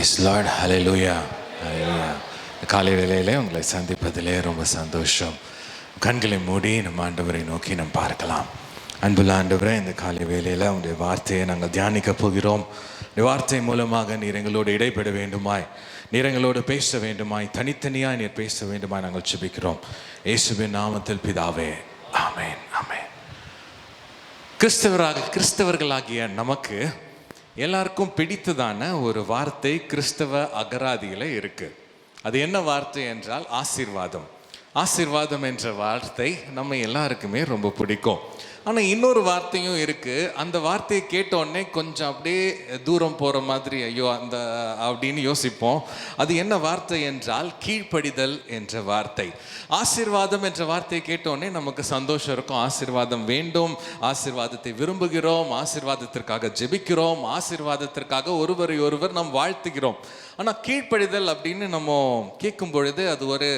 Praise Lord. Hallelujah. Hallelujah. காலை வேளையிலே உங்களை சந்திப்பதிலே ரொம்ப சந்தோஷம். கண்களை மூடி நம்ம ஆண்டவரை நோக்கி நாம் பார்க்கலாம். அன்புள்ள ஆண்டவரே, இந்த காலை வேளையில் உங்களுடைய வார்த்தையை நாங்கள் தியானிக்க போகிறோம். இந்த வார்த்தை மூலமாக நீர் எங்களோடு இடைப்பட வேண்டுமாய், நீர் எங்களோடு பேச வேண்டுமாய், தனித்தனியாய் நீர் பேச வேண்டுமாய் நாங்கள் ஜெபிக்கிறோம். இயேசுவின் நாமத்தில் பிதாவே, ஆமென். ஆமென். கிறிஸ்தவர்களாகிய நமக்கு எல்லாருக்கும் பிடித்ததான ஒரு வார்த்தை கிறிஸ்தவ அகராதியில் இருக்கு. அது என்ன வார்த்தை என்றால் ஆசீர்வாதம். ஆசீர்வாதம் என்ற வார்த்தை நம்ம எல்லாருக்குமே ரொம்ப பிடிக்கும். ஆனால் இன்னொரு வார்த்தையும் இருக்குது. அந்த வார்த்தையை கேட்டோடனே கொஞ்சம் அப்படியே தூரம் போகிற மாதிரி, ஐயோ அந்த அப்படின்னு யோசிப்போம். அது என்ன வார்த்தை என்றால் கீழ்ப்படிதல் என்ற வார்த்தை. ஆசீர்வாதம் என்ற வார்த்தையை கேட்டோடனே நமக்கு சந்தோஷம் இருக்கும். ஆசீர்வாதம் வேண்டும், ஆசீர்வாதத்தை விரும்புகிறோம், ஆசீர்வாதத்திற்காக ஜெபிக்கிறோம், ஆசீர்வாதத்திற்காக ஒருவரை ஒருவர் நாம் வாழ்த்துகிறோம். ஆனால் கீழ்ப்படிதல் அப்படின்னு நம்ம கேட்கும் பொழுது அது ஒரு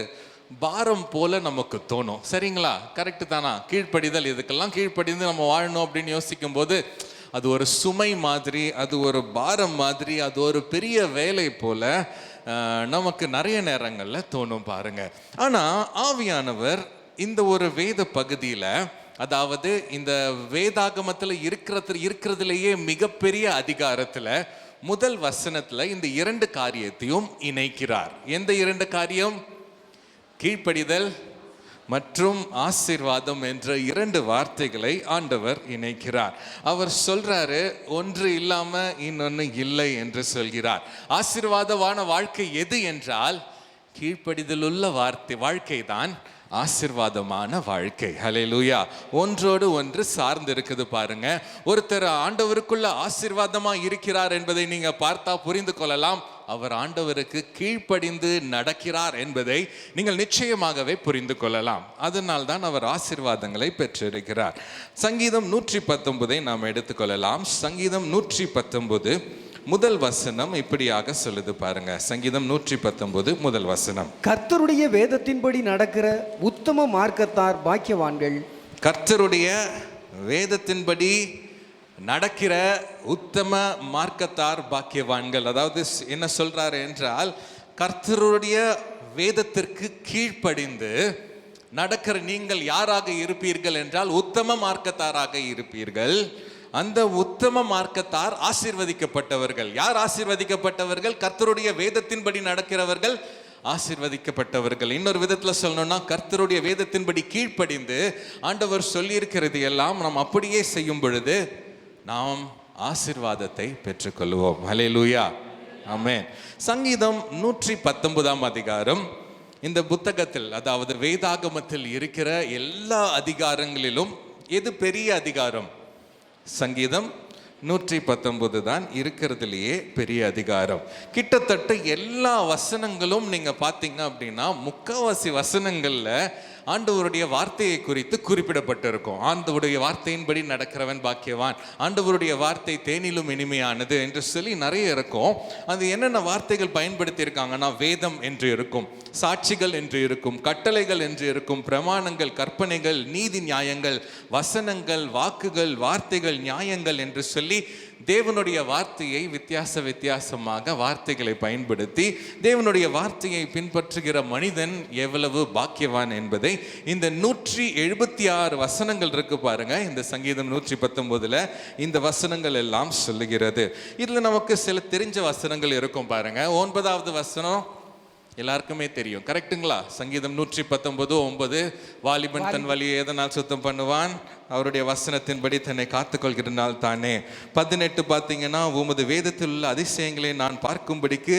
பாரம் போல நமக்கு தோணும். சரிங்களா? கரெக்டு தானா? கீழ்ப்படிதல், இதுக்கெல்லாம் கீழ்ப்படிந்து நம்ம வாழணும் அப்படின்னு யோசிக்கும் போது அது ஒரு சுமை மாதிரி, அது ஒரு பாரம் மாதிரி, அது ஒரு பெரிய வேலை போல நமக்கு நிறைய நேரங்களில் தோணும் பாருங்க. ஆனால் ஆவியானவர் இந்த ஒரு வேத பகுதியில், அதாவது இந்த வேதாகமத்தில் இருக்கிறதுலேயே மிகப்பெரிய அதிகாரத்தில் முதல் வசனத்தில் இந்த இரண்டு காரியத்தையும் இணைக்கிறார். எந்த இரண்டு காரியம்? கீழ்ப்படிதல் மற்றும் ஆசீர்வாதம் என்ற இரண்டு வார்த்தைகளை ஆண்டவர் இணைக்கிறார். அவர் சொல்றாரு, ஒன்று இல்லாம இன்னொன்று இல்லை என்று சொல்கிறார். ஆசீர்வாதமான வாழ்க்கை எது என்றால் கீழ்ப்படிதல் உள்ள வாழ்க்கை தான் ஆசீர்வாதமான வாழ்க்கை. ஹல்லேலூயா. ஒன்றோடு ஒன்று சார்ந்து இருக்குது பாருங்க. ஒருத்தர் ஆண்டவருக்குள்ள ஆசீர்வாதமா இருக்கிறார் என்பதை நீங்க பார்த்தா புரிந்து கொள்ளலாம். அவர் ஆண்டவருக்கு கீழ்ப்படிந்து நடக்கிறார் என்பதை நீங்கள் நிச்சயமாகவே புரிந்து கொள்ளலாம். அதனால் தான் அவர் ஆசீர்வாதங்களை பெற்றிருக்கிறார். சங்கீதம் 119 நாம் எடுத்துக்கொள்ளலாம். சங்கீதம் 119 முதல் வசனம் இப்படியாக சொல்லுது பாருங்க. சங்கீதம் 119 முதல் வசனம். கர்த்தருடைய வேதத்தின்படி நடக்கிற உத்தம மார்க்கத்தார் பாக்கியவான்கள். கர்த்தருடைய வேதத்தின்படி நடக்கிற உத்தம மார்க்கத்தார் பாக்கியவான்கள். அதாவது என்ன சொல்றாரு என்றால், கர்த்தருடைய வேதத்திற்கு கீழ்ப்படிந்து நடக்கிற நீங்கள் யாராக இருப்பீர்கள் என்றால் உத்தம மார்க்கத்தாராக இருப்பீர்கள். அந்த உத்தம மார்க்கத்தார் ஆசீர்வதிக்கப்பட்டவர்கள். யார் ஆசீர்வதிக்கப்பட்டவர்கள்? கர்த்தருடைய வேதத்தின்படி நடக்கிறவர்கள் ஆசீர்வதிக்கப்பட்டவர்கள். இன்னொரு விதத்தில் சொல்லணும்னா, கர்த்தருடைய வேதத்தின்படி கீழ்ப்படிந்து ஆண்டவர் சொல்லியிருக்கிறது எல்லாம் நாம் அப்படியே செய்யும் பொழுது நாம் ஆசீர்வாதத்தை பெற்றுக்கொள்வோம். ஹல்லேலூயா. ஆமென். சங்கீதம் 119 அதிகாரம் இந்த புத்தகத்தில், அதாவது வேதாகமத்தில் இருக்கிற எல்லா அதிகாரங்களிலும் எது பெரிய அதிகாரம்? சங்கீதம் 119 தான் இருக்கிறதுலையே பெரிய அதிகாரம். கிட்டத்தட்ட எல்லா வசனங்களும் நீங்க பார்த்தீங்க அப்படின்னா முக்காவாசி வசனங்கள்ல ஆண்டவருடைய வார்த்தையை குறித்து குறிப்பிடப்பட்டிருக்கும். ஆண்டவருடைய வார்த்தையின்படி நடக்கிறவன் பாக்கியவான், ஆண்டவருடைய வார்த்தை தேனிலும் இனிமையானது என்று சொல்லி நிறைய இருக்கும். அது என்னென்ன வார்த்தைகள் பயன்படுத்தி இருக்காங்கன்னா, வேதம் என்று இருக்கும், சாட்சிகள் என்று இருக்கும், கட்டளைகள் என்று இருக்கும், பிரமாணங்கள், கற்பனைகள், நீதி நியாயங்கள், வசனங்கள், வாக்குகள், வார்த்தைகள், நியாயங்கள் என்று சொல்லி தேவனுடைய வார்த்தையை வித்தியாசமாக வார்த்தைகளை பயன்படுத்தி தேவனுடைய வார்த்தையை பின்பற்றுகிற மனிதன் எவ்வளவு பாக்கியவான் என்பதை இந்த 176 வசனங்கள் இருக்கு பாருங்க. இந்த சங்கீதம் 119 இந்த வசனங்கள் எல்லாம் சொல்லுகிறது. இதுல நமக்கு சில தெரிஞ்ச வசனங்கள் இருக்கும் பாருங்க. 9வது வசனம் எல்லாருக்குமே தெரியும், கரெக்டுங்களா? சங்கீதம் 119:9, வாலிபன் தன் வழியை எதனால் சுத்தம் பண்ணுவான்? அவருடைய வசனத்தின்படி தன்னை காத்துக்கொள்கிறனால் தானே. 18 பார்த்தீங்கன்னா, உமது வேதத்தில் உள்ள அதிசயங்களை நான் பார்க்கும்படிக்கு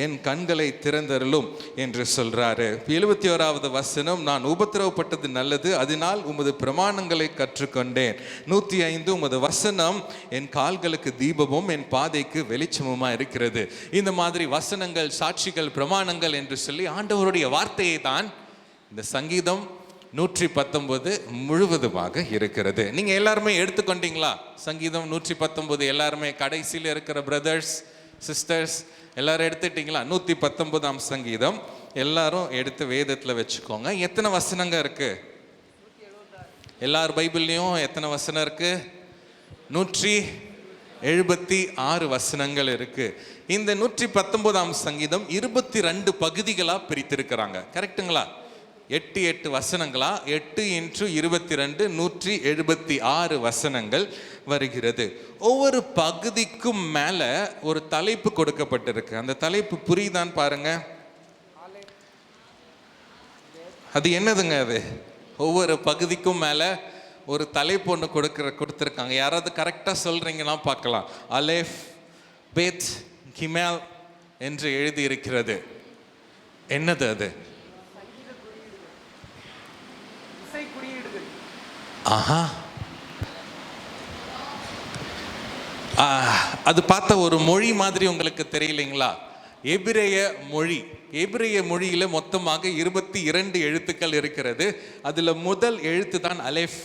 என் கண்களை திறந்தருளும் என்று சொல்றாரு. 71வது வசனம், நான் உபத்திரவப்பட்டது நல்லது, அதனால் உமது பிரமாணங்களை கற்றுக்கொண்டேன். 105, உமது வசனம் என் கால்களுக்கு தீபமும் என் பாதைக்கு வெளிச்சமுமா இருக்கிறது. இந்த மாதிரி வசனங்கள், சாட்சிகள், பிரமாணங்கள் என்று சொல்லி ஆண்டவருடைய வார்த்தையை தான் இந்த சங்கீதம் 119 முழுவதுமாக இருக்கிறது. நீங்க எல்லாருமே எடுத்துக்கொண்டீங்களா? சங்கீதம் 119 எல்லாருமே கடைசியில் இருக்கிற பிரதர்ஸ் சிஸ்டர்ஸ் எல்லாரும் எடுத்துட்டீங்களா? 119ஆம் சங்கீதம் எல்லாரும் எடுத்து வேதத்தில் வச்சுக்கோங்க. எத்தனை வசனங்க இருக்கு? எல்லார் பைபிள்லையும் எத்தனை வசனம் இருக்கு? 176 வசனங்கள் இருக்கு. இந்த 119ஆம் சங்கீதம் 22 பகுதிகளா பிரித்திருக்கிறாங்க. கரெக்டுங்களா? 8 வசனங்களா? 8 × 22 176 வசனங்கள் வருகிறது. ஒவ்வொரு பகுதிக்கும் மேல ஒரு தலைப்பு கொடுக்கப்பட்டிருக்கு. அந்த தலைப்பு புரியுதான்னு பாருங்க. அது என்னதுங்க? அது ஒவ்வொரு பகுதிக்கும் மேல ஒரு தலைப்பு ஒன்று கொடுத்துருக்காங்க. யாராவது கரெக்டாக சொல்றீங்கன்னா பார்க்கலாம். அலேஃப், பேத், கிமேல் என்று எழுதி இருக்கிறது. என்னது அது? ஆஹா, அது பார்த்த ஒரு மொழி மாதிரி உங்களுக்கு தெரியலைங்களா? எபிரேய மொழி. எபிரேய மொழியில மொத்தமாக 22 எழுத்துக்கள் இருக்கிறது. அதுல முதல் எழுத்து தான் அலேஃப்.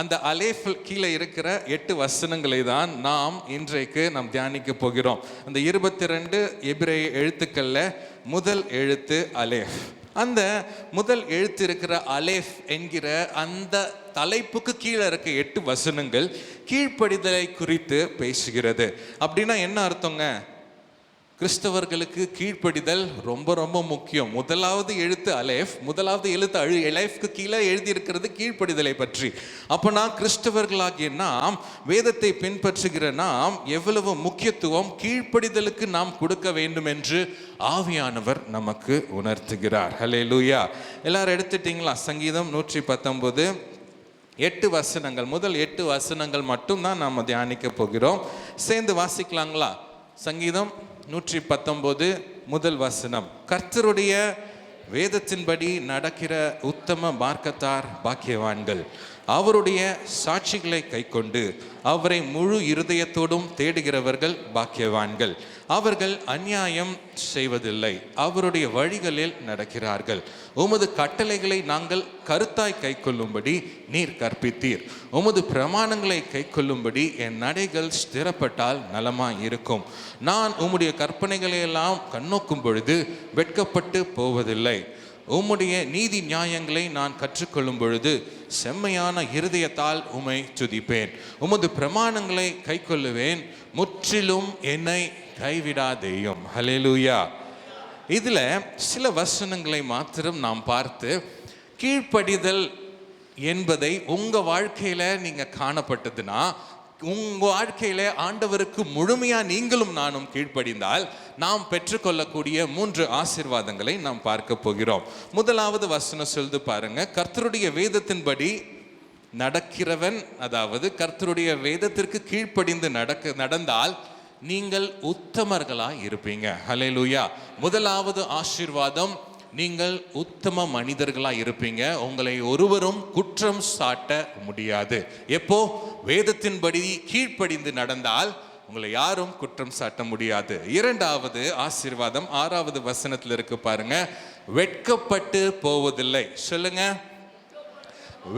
அந்த அலேஃப் கீழே இருக்கிற 8 வசனங்களை தான் நாம் இன்றைக்கு தியானிக்க போகிறோம். அந்த 22 எபிரேய எழுத்துக்கள்ல முதல் எழுத்து அலேஃப். அந்த முதல் எழுத்து இருக்கிற அலேஃப் என்கிற அந்த தலைப்புக்கு கீழே இருக்க 8 வசனங்கள் கீழ்ப்படிதலை குறித்து பேசுகிறது. அப்படின்னா என்ன அர்த்தங்க? கிறிஸ்தவர்களுக்கு கீழ்ப்படிதல் ரொம்ப ரொம்ப முக்கியம். முதலாவது எழுத்து அலேஃப், முதலாவது எழுத்து அலேஃப்க்கு கீழே எழுதியிருக்கிறது கீழ்ப்படிதலை பற்றி. அப்போனா கிறிஸ்தவர்களாகிய நாம், வேதத்தை பின்பற்றுகிற நாம் எவ்வளவு முக்கியத்துவம் கீழ்ப்படிதலுக்கு நாம் கொடுக்க வேண்டும் என்று ஆவியானவர் நமக்கு உணர்த்துகிறார். ஹல்லேலூயா. எல்லாரும் எடுத்துட்டீங்களா? சங்கீதம் 119 8 வசனங்கள், முதல் 8 வசனங்கள் மட்டும்தான் நாம் தியானிக்க போகிறோம். சேர்ந்து வாசிக்கலாங்களா? சங்கீதம் 119 முதல் வசனம். கர்த்தருடைய வேதத்தின்படி நடக்கிற உத்தம மார்க்கத்தார் பாக்கியவான்கள். அவருடைய சாட்சிகளை கைக்கொண்டு அவரை முழு இருதயத்தோடும் தேடுகிறவர்கள் பாக்கியவான்கள். அவர்கள் அநியாயம் செய்வதில்லை, அவருடைய வழிகளில் நடக்கிறார்கள். உமது கட்டளைகளை நாங்கள் கருத்தாய் கைக்கொள்ளும்படி நீர் கற்பித்தீர். உமது பிரமாணங்களை கைக்கொள்ளும்படி என் நடைகள் ஸ்திரப்பட்டால் நலமாய் இருக்கும். நான் உம்முடைய கற்பனைகளை எல்லாம் கண்ணோக்கும் பொழுது வெட்கப்பட்டு போவதில்லை. உம்முடைய நீதி நியாயங்களை நான் கற்றுக்கொள்ளும் பொழுது செம்மையான இருதயத்தால் உம்மை துதிப்பேன். உமது பிரமாணங்களை கைக்கொள்ளுவேன், முற்றிலும் என்னை கைவிடாதேயும். ஹல்லேலூயா. இதுல சில வசனங்களை மாத்திரம் நாம் பார்த்து, கீழ்ப்படிதல் என்பதை உங்க வாழ்க்கையில நீங்க காணப்பட்டதுன்னா, உங்க வாழ்க்கையில ஆண்டவருக்கு முழுமையா நீங்களும் நானும் கீழ்ப்படிந்தால் நாம் பெற்றுக்கொள்ளக்கூடிய 3 ஆசீர்வாதங்களை நாம் பார்க்க போகிறோம். முதலாவது வசனம் சொல்லுது பாருங்க. கர்த்தருடைய வேதத்தின்படி நடக்கிறவன், அதாவது கர்த்தருடைய வேதத்திற்கு கீழ்ப்படிந்து நடந்தால் நீங்கள் உத்தமர்களாய் இருப்பீங்க. ஹல்லேலூயா. முதலாவது ஆசீர்வாதம், நீங்கள் உத்தம மனிதர்களாய் இருப்பீங்க. உங்களை ஒருவரும் குற்றம் சாட்ட முடியாது. எப்போ? வேதத்தின்படி கீழ்ப்படிந்து நடந்தால் உங்களை யாரும் குற்றம் சாட்ட முடியாது. இரண்டாவது ஆசீர்வாதம் 6வது வசனத்தில் இருக்கு பாருங்க. வெட்கப்பட்டு போவதில்லை. சொல்லுங்க,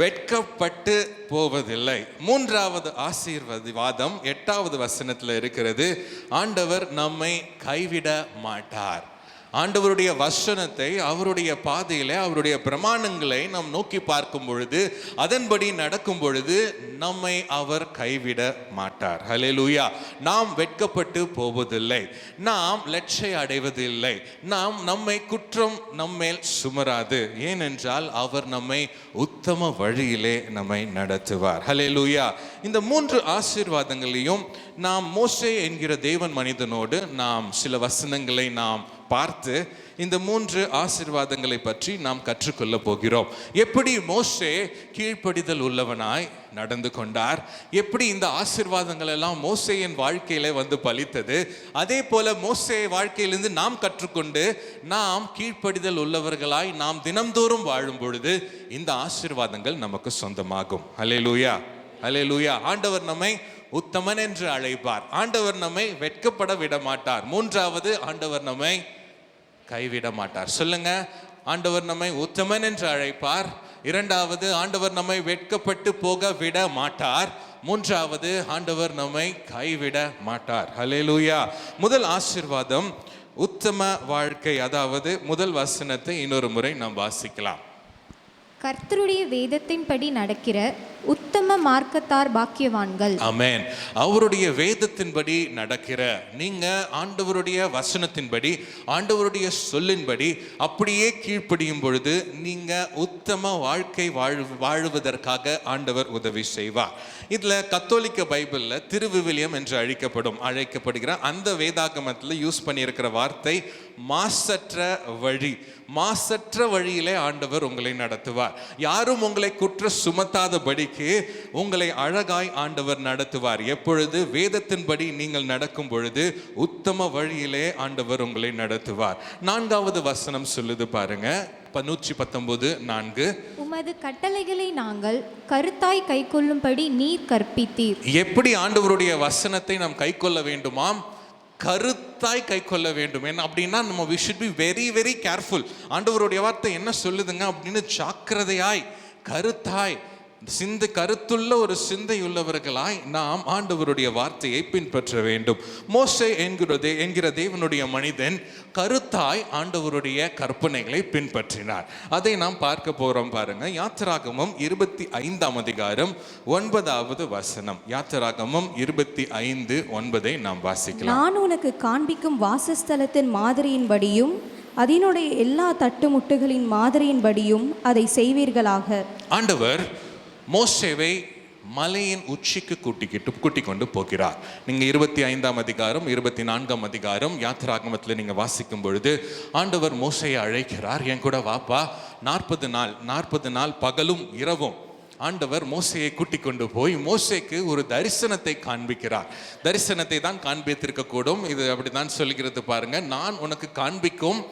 வெட்கப்பட்டு போவதில்லை. மூன்றாவது ஆசீர்வாதம் 8வது வசனத்தில் இருக்கிறது. ஆண்டவர் நம்மை கைவிட மாட்டார். ஆண்டவருடைய வசனத்தை, அவருடைய பாதையில, அவருடைய பிரமாணங்களை நாம் நோக்கி பார்க்கும் பொழுது, அதன்படி நடக்கும் பொழுது நம்மை அவர் கைவிட மாட்டார். ஹல்லேலூயா. நாம் வெட்கப்பட்டு போவதில்லை, நாம் லட்சை அடைவதில்லை, நாம் நம்மை குற்றம் நம்மேல் சுமராது. ஏனென்றால் அவர் நம்மை உத்தம வழியிலே நம்மை நடத்துவார். ஹல்லேலூயா. இந்த 3 ஆசீர்வாதங்களையும் நாம் மோசே என்கிற தேவன் மனிதனோடு நாம் சில வசனங்களை நாம் பார்த்து இந்த 3 ஆசீர்வாதங்களை பற்றி நாம் கற்றுக்கொள்ள போகிறோம். எப்படி மோசே கீழ்ப்படிதல் உள்ளவனாய் நடந்து கொண்டார், எப்படி இந்த ஆசீர்வாதங்கள் எல்லாம் மோசேயின் வாழ்க்கையில வந்து பலித்தது, அதே போல மோசே வாழ்க்கையிலிருந்து நாம் கற்றுக்கொண்டு நாம் கீழ்ப்படிதல் உள்ளவர்களாய் நாம் தினம்தோறும் வாழும் பொழுது இந்த ஆசீர்வாதங்கள் நமக்கு சொந்தமாகும். ஹல்லேலூயா, ஹல்லேலூயா. ஆண்டவர் நம்மை உத்தமன் என்று அழைப்பார். ஆண்டவர் நம்மை வெட்கப்பட விட மாட்டார். மூன்றாவது, ஆண்டவர் நம்மை கைவிட மாட்டார். சொல்லுங்க, ஆண்டவர் நம்மை உத்தமன் என்று அழைப்பார். இரண்டாவது, ஆண்டவர் நம்மை வெட்கப்பட்டு போக விட மாட்டார். மூன்றாவது, ஆண்டவர் நம்மை கைவிட மாட்டார். ஹல்லேலூயா. முதல் ஆசீர்வாதம் உத்தம வாழ்க்கை. அதாவது முதல் வசனத்தை இன்னொரு முறை நாம் வாசிக்கலாம். கர்த்தருடைய வேதத்தின்படி நடக்கிற உத்தம மார்க்கத்தார் பாக்கியவான்கள். ஆமென். அவருடைய வேதத்தின்படி நடக்கிற நீங்க ஆண்டவருடைய வசனத்தின்படி ஆண்டவருடைய சொல்லின்படி அப்படியே கீழ்ப்படியும் பொழுது நீங்க உத்தம வாழ்க்கை வாழுவதற்காக ஆண்டவர் உதவி செய்வார். இதுல கத்தோலிக்க பைபிள்ல திருவிவிலியம் என்று அழைக்கப்படுகிற அந்த வேதாகமத்தில் யூஸ் பண்ணியிருக்கிற வார்த்தை மாசற்ற வழி. மாசற்ற வழியிலே ஆண்டவர் உங்களை நடத்துவார். யாரும் உங்களை குற்ற சுமத்தாதபடிக்கு உங்களை அழகாய் ஆண்டவர் நடத்துவார். எப்பொழுது வேதத்தின்படி நீங்கள் நடக்கும் பொழுது உத்தம வழியிலே ஆண்டவர் உங்களை நடத்துவார். 4வது வசனம் சொல்லுது பாருங்க, 119:4. உமது கட்டளைகளை நாங்கள் கருத்தாய் கைக்கொள்ளும்படி நீர் கற்பித்தீர். எப்படி ஆண்டவருடைய வசனத்தை நாம் கைக்கொள்ள வேண்டுமாம்? கருத்தாய் கை கொள்ள வேண்டும். என்ன அப்படின்னா நம்ம we should be very very careful. ஆண்டவருடைய வார்த்தை என்ன சொல்லுதுங்க அப்படின்னு ஜாக்கிரதையாய் கருத்தாய் கருத்துள்ள ஒரு சிந்தையுள்ளவர்களாய் நாம் ஆண்டவருடைய வார்த்தையை பின்பற்ற வேண்டும். மோசே என்கிற தேவனுடைய மனிதன் கருத்தாய் ஆண்டவருடைய கற்பனைகளை பின்பற்றினார். அதை நாம் பார்க்க போறோம் பாருங்க. யாத்திராகமம் 25ஆம் அதிகாரம் 9வது வசனம். யாத்திராகமம் 25:9 நாம் வாசிக்கலாம். நான் உனக்கு காண்பிக்கும் வாசஸ்தலத்தின் மாதிரியின்படியும் அதனுடைய எல்லா தட்டுமுட்டுகளின் மாதிரியின்படியும் அதை செய்வீர்களாக. ஆண்டவர் மோசேவை மலையின் உச்சிக்கு கூட்டி கொண்டு போகிறார். நீங்க 25ஆம் அதிகாரம் 24ஆம் அதிகாரம் யாத்திராகமத்தில் நீங்க வாசிக்கும் பொழுது ஆண்டவர் மோசேயை அழைக்கிறார். என் கூட வாப்பா, 40 நாள் பகலும் இரவும் ஆண்டவர் மோசேயை கூட்டி கொண்டு போய் மோசேக்கு ஒரு தரிசனத்தை காண்பிக்கிறார். தரிசனத்தை தான் காண்பித்திருக்க கூடும். இது அப்படிதான் சொல்கிறது பாருங்க. நான் உனக்கு காண்பிக்கும்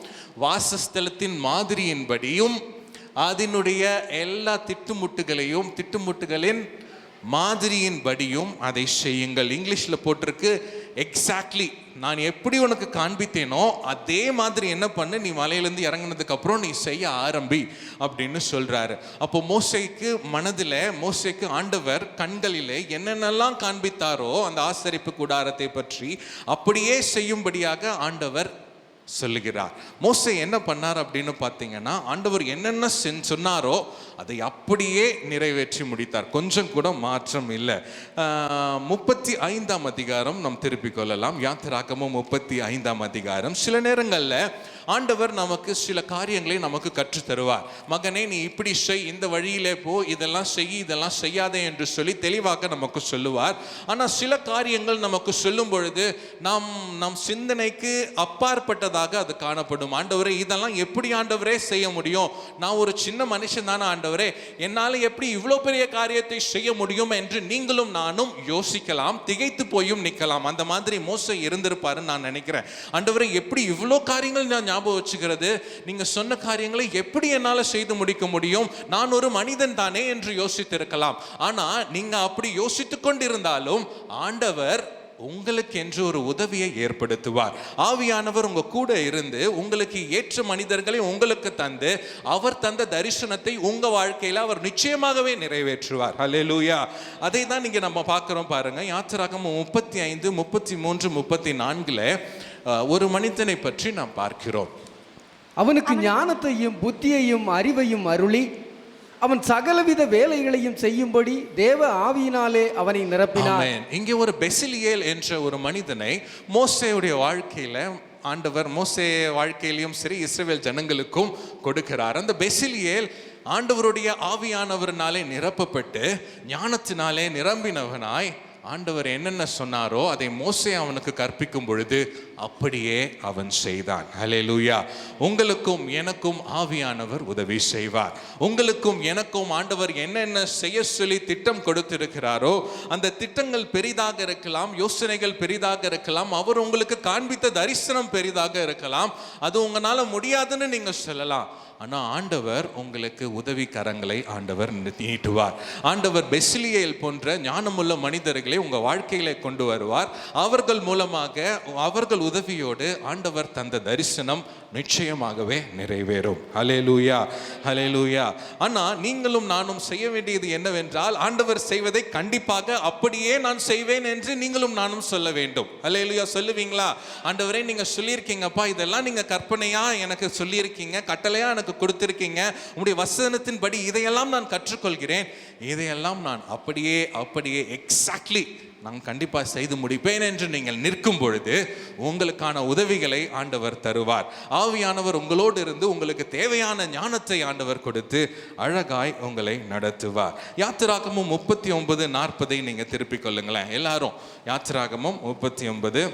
வாசஸ்தலத்தின் மாதிரியின்படியும் அதனுடைய எல்லா திட்டுமுட்டுகளின் மாதிரியின்படியும் அதை செய்யுங்கள். இங்கிலீஷில் போட்டிருக்கு எக்ஸாக்ட்லி நான் எப்படி உனக்கு காண்பித்தேனோ அதே மாதிரி என்ன பண்ணு, நீ மலையிலேருந்து இறங்கினதுக்கு அப்புறம் நீ செய்ய ஆரம்பி அப்படின்னு சொல்றாரு. அப்போ மோசேக்கு ஆண்டவர் கண்களிலே என்னென்னலாம் காண்பித்தாரோ அந்த ஆசரிப்பு கூடாரத்தை பற்றி அப்படியே செய்யும்படியாக ஆண்டவர் சொல்லுகிறார். மோசே என்ன பண்ணார் அப்படின்னு பார்த்தீங்கன்னா, ஆண்டவர் என்னென்ன சொன்னாரோ அதை அப்படியே நிறைவேற்றி முடித்தார். கொஞ்சம் கூட மாற்றம் இல்லை. 35ஆம் அதிகாரம் நாம் திருப்பிக் கொள்ளலாம். யாத்திராகமம் 35ஆம் அதிகாரம். சில நேரங்களில் ஆண்டவர் நமக்கு சில காரியங்களை நமக்கு கற்றுத் தருவார். மகனே, நீ இப்படி செய், இந்த வழியிலே போ, இதெல்லாம் செய், இதெல்லாம் செய்யாதே என்று சொல்லி தெளிவாக நமக்கு சொல்லுவார். ஆனால் சில காரியங்கள் நமக்கு சொல்லும் பொழுது நம் சிந்தனைக்கு அப்பாற்பட்டதாக அது காணப்படும். ஆண்டவரே, இதெல்லாம் எப்படி ஆண்டவரே செய்ய முடியும்? நான் ஒரு சின்ன மனுஷன் தானே ஆண்டவரே, என்னால் எப்படி இவ்வளோ பெரிய காரியத்தை செய்ய முடியும் என்று நீங்களும் நானும் யோசிக்கலாம், திகைத்து போயும் நிற்கலாம். அந்த மாதிரி மோசே இருந்திருப்பாருன்னு நான் நினைக்கிறேன். ஆண்டவரே, எப்படி இவ்வளோ காரியங்கள் நான் ஞாபகம் வச்சுக்கிறது? நீங்க சொன்ன காரியங்களை எப்படி என்னால் செய்து முடிக்க முடியும்? நான் ஒரு மனிதன் தானே என்று யோசித்திருக்கலாம். ஆனா நீங்க அப்படி யோசித்துக் கொண்டிருந்தாலும் ஆண்டவர் உங்களுக்கு என்று ஒரு உதவியை ஏற்படுத்துவார். ஆவியானவர் உங்க கூட இருந்து உங்களுக்கு ஏற்ற மனிதர்களை உங்களுக்கு தந்து அவர் தந்த தரிசனத்தை உங்க வாழ்க்கையில அவர் நிச்சயமாகவே நிறைவேற்றுவார். ஹல்லேலூயா. அதை தான் நீங்க நம்ம பார்க்கிறோம் பாருங்க. யாத்திராகமம் 35, 33, 34 ஒரு மனிதனை பற்றி நாம் பார்க்கிறோம். அவனுக்கு ஞானத்தையும் புத்தியையும் அறிவையும் அருளி அவன் சகலவித வேலைகளையும் செய்யும்படி தேவ ஆவியினாலே அவனை நிரப்பினார். இங்கே ஒரு பெசிலியேல் என்ற ஒரு மனிதனை மோசேயுடைய வாழ்க்கையில ஆண்டவர் மோசே வாழ்க்கையிலும் சரி இஸ்ரவேல் ஜனங்களுக்கும் கொடுக்கிறார். அந்த பெசிலியேல் ஆண்டவருடைய ஆவியானவர்னாலே நிரப்பப்பட்டு ஞானத்தினாலே நிரம்பினவனாய் ஆண்டவர் என்னென்ன சொன்னாரோ அதை மோசே அவனுக்கு கற்பிக்கும் பொழுது அப்படியே அவன் செய்தான். ஹல்லேலூயா. உங்களுக்கும் எனக்கும் ஆவியானவர் உதவி செய்வார். உங்களுக்கும் எனக்கும் ஆண்டவர் என்னென்ன செய்ய சொல்லி திட்டம் கொடுத்திருக்கிறாரோ அந்த திட்டங்கள் பெரிதாக இருக்கலாம், யோசனைகள் பெரிதாக இருக்கலாம், அவர் உங்களுக்கு காண்பித்த தரிசனம் பெரிதாக இருக்கலாம். அது உங்களால முடியாதுன்னு நீங்க சொல்லலாம். ஆனா ஆண்டவர் உங்களுக்கு உதவி கரங்களை ஆண்டவர் நீட்டுவார். ஆண்டவர் பெசிலியேல் போன்ற ஞானமுள்ள மனிதர்களை காரியங்களை உங்க வாழ்க்கையில கொண்டு வருவார். அவர்கள் மூலமாக, அவர்கள் உதவியோடு ஆண்டவர் தந்த தரிசனம் நிச்சயமாகவே நிறைவேறும். ஹல்லேலூயா, ஹல்லேலூயா. ஆனா நீங்களும் நானும் செய்ய வேண்டியது என்னவென்றால், ஆண்டவர் செய்வதை கண்டிப்பாக அப்படியே நான் செய்வேன் என்று நீங்களும் நானும் சொல்ல வேண்டும். ஹல்லேலூயா. சொல்லுவீங்களா? ஆண்டவரே, நீங்க சொல்லியிருக்கீங்கப்பா, இதெல்லாம் நீங்க கற்பனையா எனக்கு சொல்லியிருக்கீங்க, கட்டளையா எனக்கு கொடுத்திருக்கீங்க, உங்களுடைய வசனத்தின்படி இதையெல்லாம் நான் கற்றுக்கொள்கிறேன், இதையெல்லாம் நான் அப்படியே அப்படியே எக்ஸாக்ட்லி நான் கண்டிப்பாக செய்து முடிப்பேன் என்று நீங்கள் நிற்கும் பொழுது உங்களுக்கான உதவிகளை ஆண்டவர் தருவார். ஆவியானவர் உங்களோடு இருந்து உங்களுக்கு தேவையான ஞானத்தை ஆண்டவர் கொடுத்து அழகாய் உங்களை நடத்துவார். யாத்திராகமம் 39:40 நீங்கள் திருப்பிக் கொள்ளுங்களேன் எல்லாரும். யாத்திராகமம் 39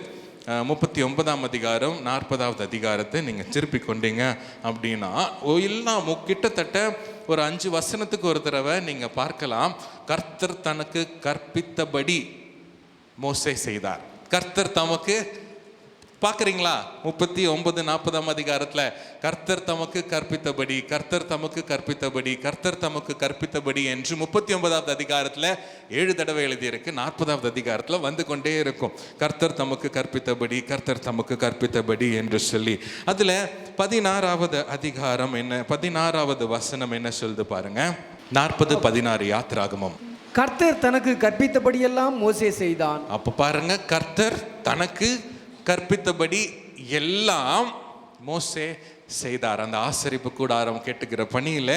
அதிகாரம் 40வது அதிகாரத்தை நீங்கள் திருப்பி கொண்டீங்க அப்படின்னா எல்லாம் கிட்டத்தட்ட ஒரு 5 வசனத்துக்கு ஒரு தடவை நீங்கள் பார்க்கலாம். கர்த்தர் தனக்கு கற்பித்தபடி மோசே செய்தார். கர்த்தர் தமக்கு, பார்க்குறீங்களா? 39-40 அதிகாரத்தில் கர்த்தர் தமக்கு கற்பித்தபடி, கர்த்தர் தமக்கு கற்பித்தபடி, கர்த்தர் தமக்கு கற்பித்தபடி என்று 39வது அதிகாரத்தில் 7 தடவை எழுதியிருக்கு. 40வது அதிகாரத்தில் வந்து கொண்டே இருக்கும், கர்த்தர் தமக்கு கற்பித்தபடி, கர்த்தர் தமக்கு கற்பித்தபடி என்று சொல்லி. அதில் 16வது அதிகாரம் என்ன, 16வது வசனம் என்ன சொல்லுது பாருங்க. 40:16 யாத்திராகமம். கர்த்தர் தனக்கு கற்பித்தபடியெல்லாம் மோசே செய்தான். அப்ப பாருங்க, கர்த்தர் தனக்கு கற்பித்தபடி எல்லாம் மோசே செய்தார். அந்த ஆசரிப்பு கூடாரம் கேட்டுக்கிற பணியில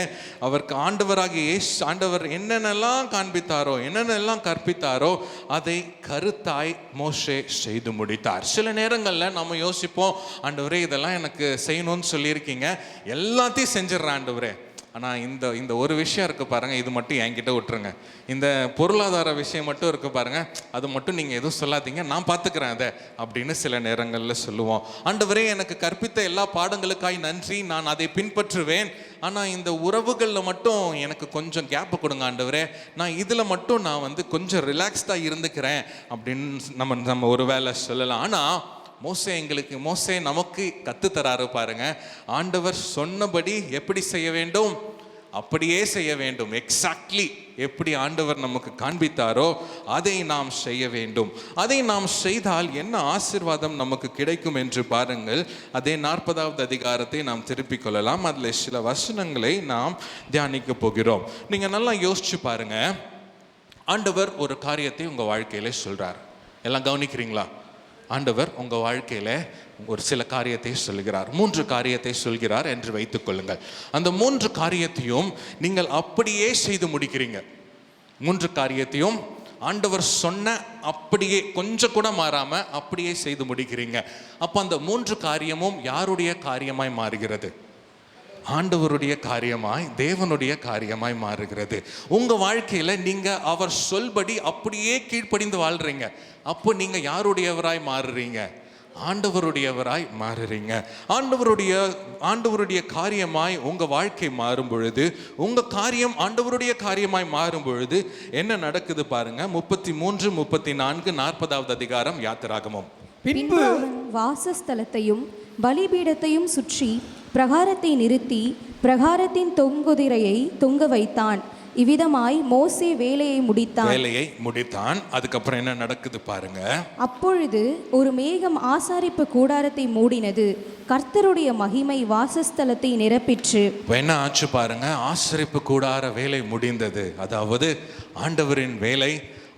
அவருக்கு ஆண்டவர் என்னென்னலாம் காண்பித்தாரோ, என்னென்னலாம் கற்பித்தாரோ அதை கருத்தாய் மோசே செய்து முடித்தார். சில நேரங்களில் நம்ம யோசிப்போம், ஆண்டவரே இதெல்லாம் எனக்கு செய்யணும்னு சொல்லியிருக்கீங்க, எல்லாத்தையும் செஞ்சிடறேன் ஆண்டவரே, ஆனால் இந்த ஒரு விஷயம் இருக்குது பாருங்கள், இது மட்டும் என்கிட்ட விட்டுருங்க, இந்த பொருளாதார விஷயம் மட்டும் இருக்குது பாருங்கள், அது மட்டும் நீங்கள் எதுவும் சொல்லாதீங்க, நான் பார்த்துக்கிறேன் அதை அப்படின்னு சில நேரங்களில் சொல்லுவோம். ஆண்டவரே, எனக்கு கற்பித்த எல்லா பாடங்களுக்காய் நன்றி, நான் அதை பின்பற்றுவேன், ஆனால் இந்த உறவுகளில் மட்டும் எனக்கு கொஞ்சம் கேப்பு கொடுங்க ஆண்டவரே, நான் இதில் மட்டும் நான் கொஞ்சம் ரிலாக்ஸ்டாக இருந்துக்கிறேன் அப்படின்னு நம்ம ஒரு வேளை சொல்லலாம். ஆனால் மோசே நமக்கு கற்றுத்தராரு பாருங்க. ஆண்டவர் சொன்னபடி எப்படி செய்ய வேண்டும் அப்படியே செய்ய வேண்டும். எக்ஸாக்ட்லி எப்படி ஆண்டவர் நமக்கு காண்பித்தாரோ அதை நாம் செய்ய வேண்டும். அதை நாம் செய்தால் என்ன ஆசீர்வாதம் நமக்கு கிடைக்கும் என்று பாருங்கள். அதே 40வது அதிகாரத்தை நாம் திருப்பிக் கொள்ளலாம். அதில் சில வசனங்களை நாம் தியானிக்க போகிறோம். நீங்கள் நல்லா யோசிச்சு பாருங்க. ஆண்டவர் ஒரு காரியத்தை உங்கள் வாழ்க்கையில சொல்றார். எல்லாம் கவனிக்கிறீங்களா? ஆண்டவர் உங்கள் வாழ்க்கையில் ஒரு சில காரியத்தை சொல்கிறார். 3 காரியத்தை சொல்கிறார் என்று வைத்துக் கொள்ளுங்கள். அந்த 3 காரியத்தையும் நீங்கள் அப்படியே செய்து முடிக்கிறீங்க. 3 காரியத்தையும் ஆண்டவர் சொன்ன அப்படியே கொஞ்சம் கூட மாறாம அப்படியே செய்து முடிக்கிறீங்க. அப்போ அந்த 3 காரியமும் யாருடைய காரியமாய் மாறுகிறது? ஆண்டவருடைய காரியமாய், தேவனுடைய காரியமாய் மாறுகிறது. உங்க வாழ்க்கையில நீங்க அவர் சொல்படி அப்படியே கீழ்ப்படிந்து வாழ்றீங்க. அப்போ நீங்க யாருடையவராய் மாறுறீங்க? ஆண்டவருடையவராய் மாறுறீங்க. ஆண்டவருடைய காரியமாய் உங்க வாழ்க்கை மாறும் பொழுது, உங்க காரியம் ஆண்டவருடைய காரியமாய் மாறும் பொழுது என்ன நடக்குது பாருங்க. 33, 34, 40வது அதிகாரம் யாத்திராகமம். பின்பு அவன் வாசஸ்தலத்தையும் பலிபீடத்தையும் சுற்றி பிரகாரத்தை நிறுத்தி பிரகாரத்தின் தொங்குதிரையை தொங்க வைத்தான். இவ்விதமாய் மோசே வேலையை முடித்தான். அதுக்கப்புறம் என்ன நடக்குது பாருங்க. அப்பொழுது ஒரு மேகம் ஆசாரிப்பு கூடாரத்தை மூடினது. கர்த்தருடைய மகிமை வாசஸ்தலத்தை நிரப்பிற்று. என்ன ஆச்சு பாருங்க. ஆசரிப்பு கூடார வேலை முடிந்தது. அதாவது ஆண்டவரின் வேலை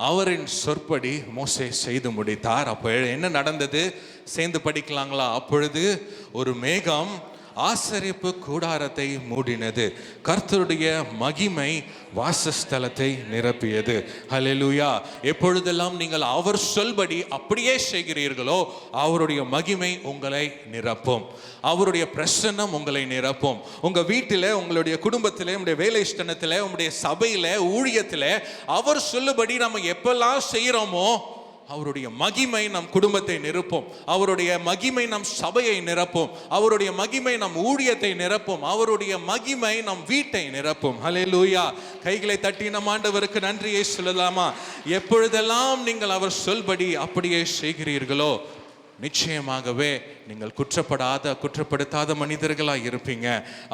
அவரின் சொற்படி மோசே செய்து முடித்தார். அப்போ என்ன நடந்தது சேர்ந்து படிக்கலாங்களா? அப்பொழுது ஒரு மேகம் ஆசரிப்பு கூடாரத்தை மூடினது. கர்த்தருடைய மகிமை வாசஸ்தலத்தை நிரப்பியது. ஹல்லேலூயா. எப்பொழுதெல்லாம் நீங்கள் அவர் சொல்படி அப்படியே செய்கிறீர்களோ அவருடைய மகிமை உங்களை நிரப்பும். அவருடைய பிரசன்னம் உங்களை நிரப்பும். உங்க வீட்டில், உங்களுடைய குடும்பத்தில், உங்களுடைய வேலை ஸ்தலத்தில், உங்களுடைய சபையில், ஊழியத்தில் அவர் சொல்லுபடி நம்ம எப்பெல்லாம் செய்கிறோமோ அவருடைய மகிமை நம் குடும்பத்தை நிரப்பும். அவருடைய மகிமை நம் சபையை நிரப்பும். அவருடைய மகிமை நம் ஊழியத்தை நிரப்பும். அவருடைய மகிமை நம் வீட்டை நிரப்பும். ஹல்லேலூயா. கைகளை தட்டி நம் ஆண்டவருக்கு நன்றியை சொல்லலாமா? எப்பொழுதெல்லாம் நீங்கள் அவர் சொல்படி அப்படியே செய்கிறீர்களோ நிச்சயமாகவே நீங்கள் குற்றப்படுத்தாத மனிதர்களாக இருப்பீங்க.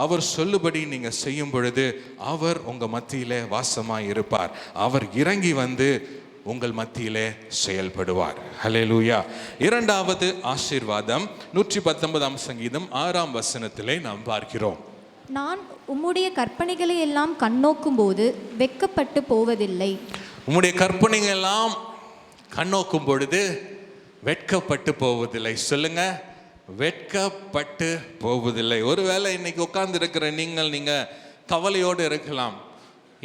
அவர் சொல்லுபடி நீங்கள் செய்யும் பொழுது அவர் உங்கள் மத்தியிலே வாசமாய் இருப்பார். அவர் இறங்கி வந்து உங்கள் மத்தியிலே செயல்படுவார். ஹல்லேலூயா. இரண்டாவது ஆசீர்வாதம் 119ஆம் சங்கீதம் 6ஆம் வசனத்திலே நாம் பார்க்கிறோம். நான் உம்முடைய கற்பனைகளை எல்லாம் கண்ணோக்கும் போது வெட்கப்பட்டு போவதில்லை. உம்முடைய கற்பனைகள் எல்லாம் கண்ணோக்கும் பொழுது வெட்கப்பட்டு போவதில்லை. சொல்லுங்க, வெட்கப்பட்டு போவதில்லை. ஒருவேளை இன்னைக்கு உட்கார்ந்து இருக்கிற நீங்க கவலையோடு இருக்கலாம்.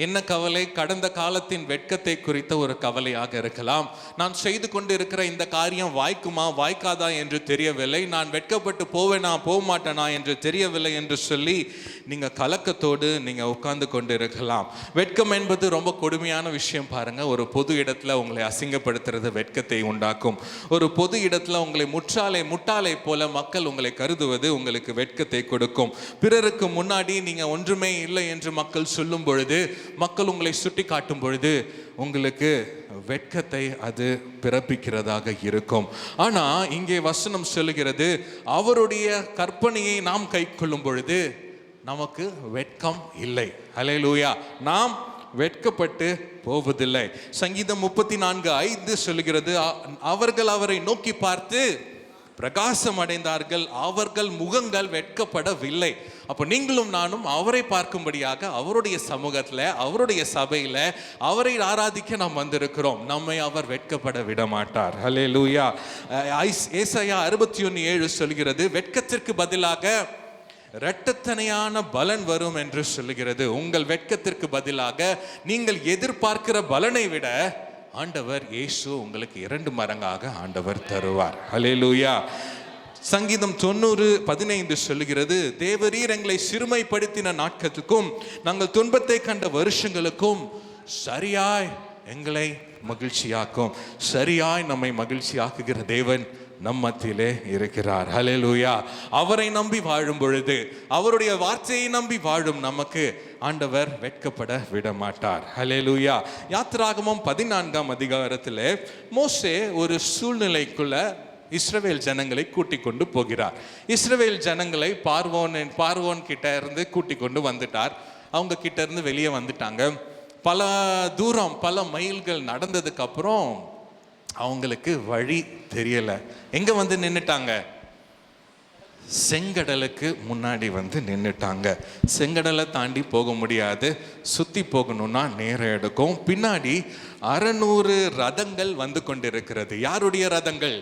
என்ன கவலை? கடந்த காலத்தின் வெட்கத்தை குறித்த ஒரு கவலையாக இருக்கலாம். நான் செய்து கொண்டு இருக்கிற இந்த காரியம் வாய்க்குமா வாய்க்காதா என்று தெரியவில்லை, நான் வெட்கப்பட்டு போவேனா போக மாட்டேனா என்று தெரியவில்லை என்று சொல்லி நீங்கள் கலக்கத்தோடு நீங்கள் உட்கார்ந்து கொண்டு இருக்கலாம். வெட்கம் என்பது ரொம்ப கொடுமையான விஷயம். பாருங்க, ஒரு பொது இடத்துல உங்களை அசிங்கப்படுத்துறது வெட்கத்தை உண்டாக்கும். ஒரு பொது இடத்துல உங்களை முட்டாளை போல மக்கள் உங்களை கருதுவது உங்களுக்கு வெட்கத்தை கொடுக்கும். பிறருக்கு முன்னாடி நீங்கள் ஒன்றுமே இல்லை என்று மக்கள் சொல்லும் பொழுது, மக்கள் உங்களை சுட்டி காட்டும் பொழுது உங்களுக்கு வெட்கத்தை அது பிறப்பிக்கிறதாக இருக்கும். ஆனா இங்கே வசனம் சொல்லுகிறது, அவருடைய கற்பனையை நாம் கை கொள்ளும் பொழுது நமக்கு வெட்கம் இல்லை. ஹல்லேலூயா. நாம் வெட்கப்பட்டு போவதில்லை. சங்கீதம் 34:5 சொல்லுகிறது, அவர்கள் அவரை நோக்கி பார்த்து பிரகாசம் அடைந்தார்கள், அவர்கள் முகங்கள் வெட்கப்படவில்லை. அப்போ நீங்களும் நானும் அவரை பார்க்கும்படியாக அவருடைய சமூகத்தில், அவருடைய சபையில் அவரை ஆராதிக்க நாம் வந்திருக்கிறோம். நம்மை அவர் வெட்கப்பட விட மாட்டார். ஹல்லேலூயா. ஏசாயா 61:7 சொல்கிறது, வெட்கத்திற்கு பதிலாக இரட்டத்தனையான பலன் வரும் என்று சொல்லுகிறது. உங்கள் வெட்கத்திற்கு பதிலாக நீங்கள் எதிர்பார்க்கிற பலனை விட ஆண்டவர் இயேசு உங்களுக்கு 2 மடங்காக ஆண்டவர் தருவார். ஹல்லேலூயா. சங்கீதம் 90:15 சொல்லுகிறது, தேவரீர் எங்களை சிறுமைப்படுத்தின நாட்களுக்கும் நாங்கள் துன்பத்தை கண்ட வருஷங்களுக்கும் சரியாய் எங்களை மகிழ்ச்சியாக்கும். சரியாய் நம்மை மகிழ்ச்சியாக்குகிற தேவன் நம் மத்தியிலே இருக்கிறார். ஹல்லேலூயா. அவரை நம்பி வாழும் பொழுது, அவருடைய வார்த்தையை நம்பி வாழும் நமக்கு ஆண்டவர் வெட்கப்பட விட மாட்டார். ஹல்லேலூயா. யாத்திராகமம் 14ஆம் அதிகாரத்திலே மோசே ஒரு சூழ்நிலைக்குள்ள இஸ்ரவேல் ஜனங்களை கூட்டி கொண்டு போகிறார். இஸ்ரவேல் ஜனங்களை பார்வோன் கிட்ட இருந்து கூட்டி கொண்டு வந்துட்டார். அவங்க கிட்ட இருந்து வெளியே வந்துட்டாங்க. பல தூரம், பல மைல்கள் நடந்ததுக்கு அப்புறம் அவங்களுக்கு வழி தெரியல. எங்க வந்து நின்னுட்டாங்க? செங்கடலுக்கு முன்னாடி வந்து நின்னுட்டாங்க. செங்கடலை தாண்டி போக முடியாது, சுத்தி போகணும்னா நேரம் எடுக்கும். பின்னாடி 600 ரதங்கள் வந்து கொண்டிருக்கிறது. யாருடைய ரதங்கள்?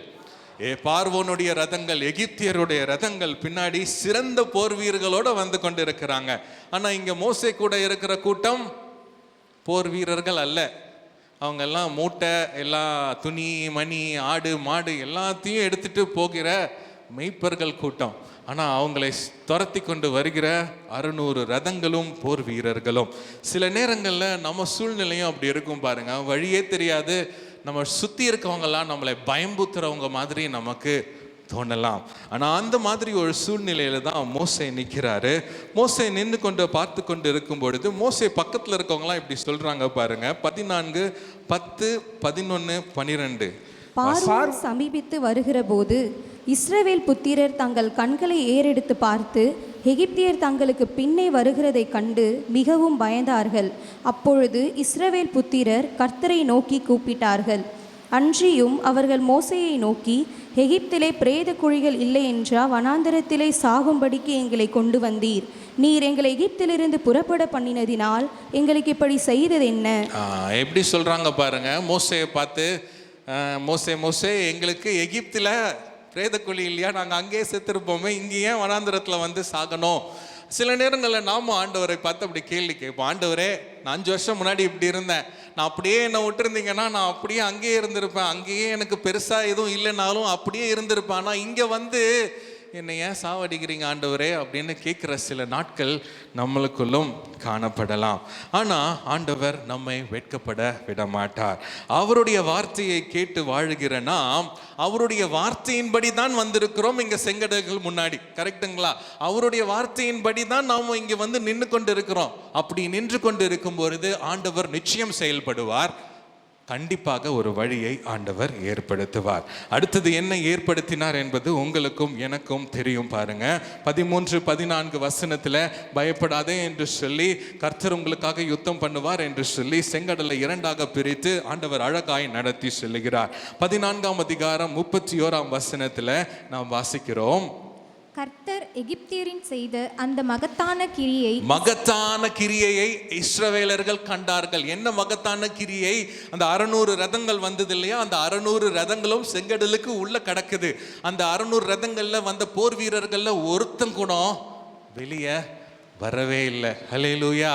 பார்வோனுடைய ரதங்கள், எகிப்தியருடைய ரதங்கள் பின்னாடி சிறந்த போர் வீரர்களோட வந்து கொண்டிருக்கிறாங்க. ஆனா இங்க மோசே கூட இருக்கிற கூட்டம் போர் வீரர்கள் அல்ல. அவங்கெல்லாம் மூட்டை, எல்லாம் துணி, மணி, ஆடு, மாடு எல்லாத்தையும் எடுத்துட்டு போகிற மெய்ப்பர்கள் கூட்டம். ஆனால் அவங்களை துரத்தி கொண்டு வருகிற 600 ரதங்களும் போர் வீரர்களும். சில நேரங்களில் நம்ம சூழ்நிலையும் அப்படி இருக்கும் பாருங்க. வழியே தெரியாது. நம்ம சுற்றி இருக்கவங்கெல்லாம் நம்மளை பயம்புத்துறவங்க மாதிரி நமக்கு தோணலாம். ஆனால் அந்த மாதிரி ஒரு சூழ்நிலையில தான் மோசே நிற்கிறாரு. மோசே நின்று கொண்டு பார்த்து கொண்டு இருக்கும் பொழுது மோசே பக்கத்தில் இருக்கவங்களாம் இப்படி சொல்றாங்க பாருங்க. 14:10, 11, 12 பார்வோன் சமீபித்து வருகிற போது இஸ்ரவேல் புத்திரர் தங்கள் கண்களை ஏறெடுத்து பார்த்து எகிப்தியர் தங்களுக்கு பின்னே வருகிறதை கண்டு மிகவும் பயந்தார்கள். அப்பொழுது இஸ்ரவேல் புத்திரர் கர்த்தரை நோக்கி கூப்பிட்டார்கள். அன்றியும் அவர்கள் மோசேயை நோக்கி, எகிப்திலே பிரேத குழிகள் இல்லை என்றா வனாந்தரத்திலே சாகும்படிக்கு எங்களை கொண்டு வந்தீர்? நீர் எங்களை எகிப்திலிருந்து புறப்பட பண்ணினதினால் எங்களுக்கு இப்படி செய்தது என்ன? எப்படி சொல்றாங்க பாருங்க. மோசேயை பார்த்து, மோசே எங்களுக்கு எகிப்தில் பிரேத குழி இல்லையா? நாங்கள் அங்கேயே செத்துருப்போமே, இங்கே ஏன் வனாந்தரத்தில் வந்து சாகணும்? சில நேரங்களில் நாமும் ஆண்டவரை பார்த்து அப்படி கேள்வி கேட்போம். ஆண்டவரே, நான் 5 வருஷம் முன்னாடி இப்படி இருந்தேன், நான் அப்படியே என்னை விட்டுருந்தீங்கன்னா நான் அப்படியே அங்கேயே இருந்திருப்பேன், அங்கேயே எனக்கு பெருசாக எதுவும் இல்லைனாலும் அப்படியே இருந்திருப்பேன். ஆனால் இங்கே வந்து என்னை ஏன் சாவடிக்கிறீங்க ஆண்டவரே அப்படின்னு கேட்குற சில நாட்கள் நம்மளுக்குள்ளும் காணப்படலாம். ஆனால் ஆண்டவர் நம்மை வெட்கப்பட விட மாட்டார். அவருடைய வார்த்தையை கேட்டு வாழுகிற நாம் அவருடைய வார்த்தையின்படி தான் வந்திருக்கிறோம் இங்கே செங்கடல்கள் முன்னாடி. கரெக்டுங்களா? அவருடைய வார்த்தையின்படி தான் நாம் இங்கே வந்து நின்று கொண்டு இருக்கிறோம். அப்படி நின்று கொண்டு இருக்கும் பொழுது ஆண்டவர் நிச்சயம் செயல்படுவார். கண்டிப்பாக ஒரு வழியை ஆண்டவர் ஏற்படுத்துவார். அடுத்தது என்ன ஏற்படுத்தினார் என்பது உங்களுக்கும் எனக்கும் தெரியும். பாருங்க, 13, 14 வசனத்துல பயப்படாதே என்று சொல்லி, கர்த்தர் உங்களுக்காக யுத்தம் பண்ணுவார் என்று சொல்லி செங்கடலை 2ஆக பிரித்து ஆண்டவர் அழகாய் நடத்தி செல்லுகிறார். 14ஆம் அதிகாரம் 31ஆம் வசனத்துல நாம் வாசிக்கிறோம், கர்த்தர் எகிப்தியரின் செய்த அந்த மகத்தான கிரியையை இஸ்ரவேலர்கள் கண்டார்கள். என்ன மகத்தான கிரியை? அந்த 600 ரதங்கள் வந்தது இல்லையா, அந்த 600 ரதங்களும் செங்கடலுக்கு உள்ள கிடக்குது. அந்த 600 ரதங்கள்ல வந்த போர் வீரர்கள்ல ஒருத்தன் கூட வெளியே வரவே இல்லை. ஹல்லேலூயா.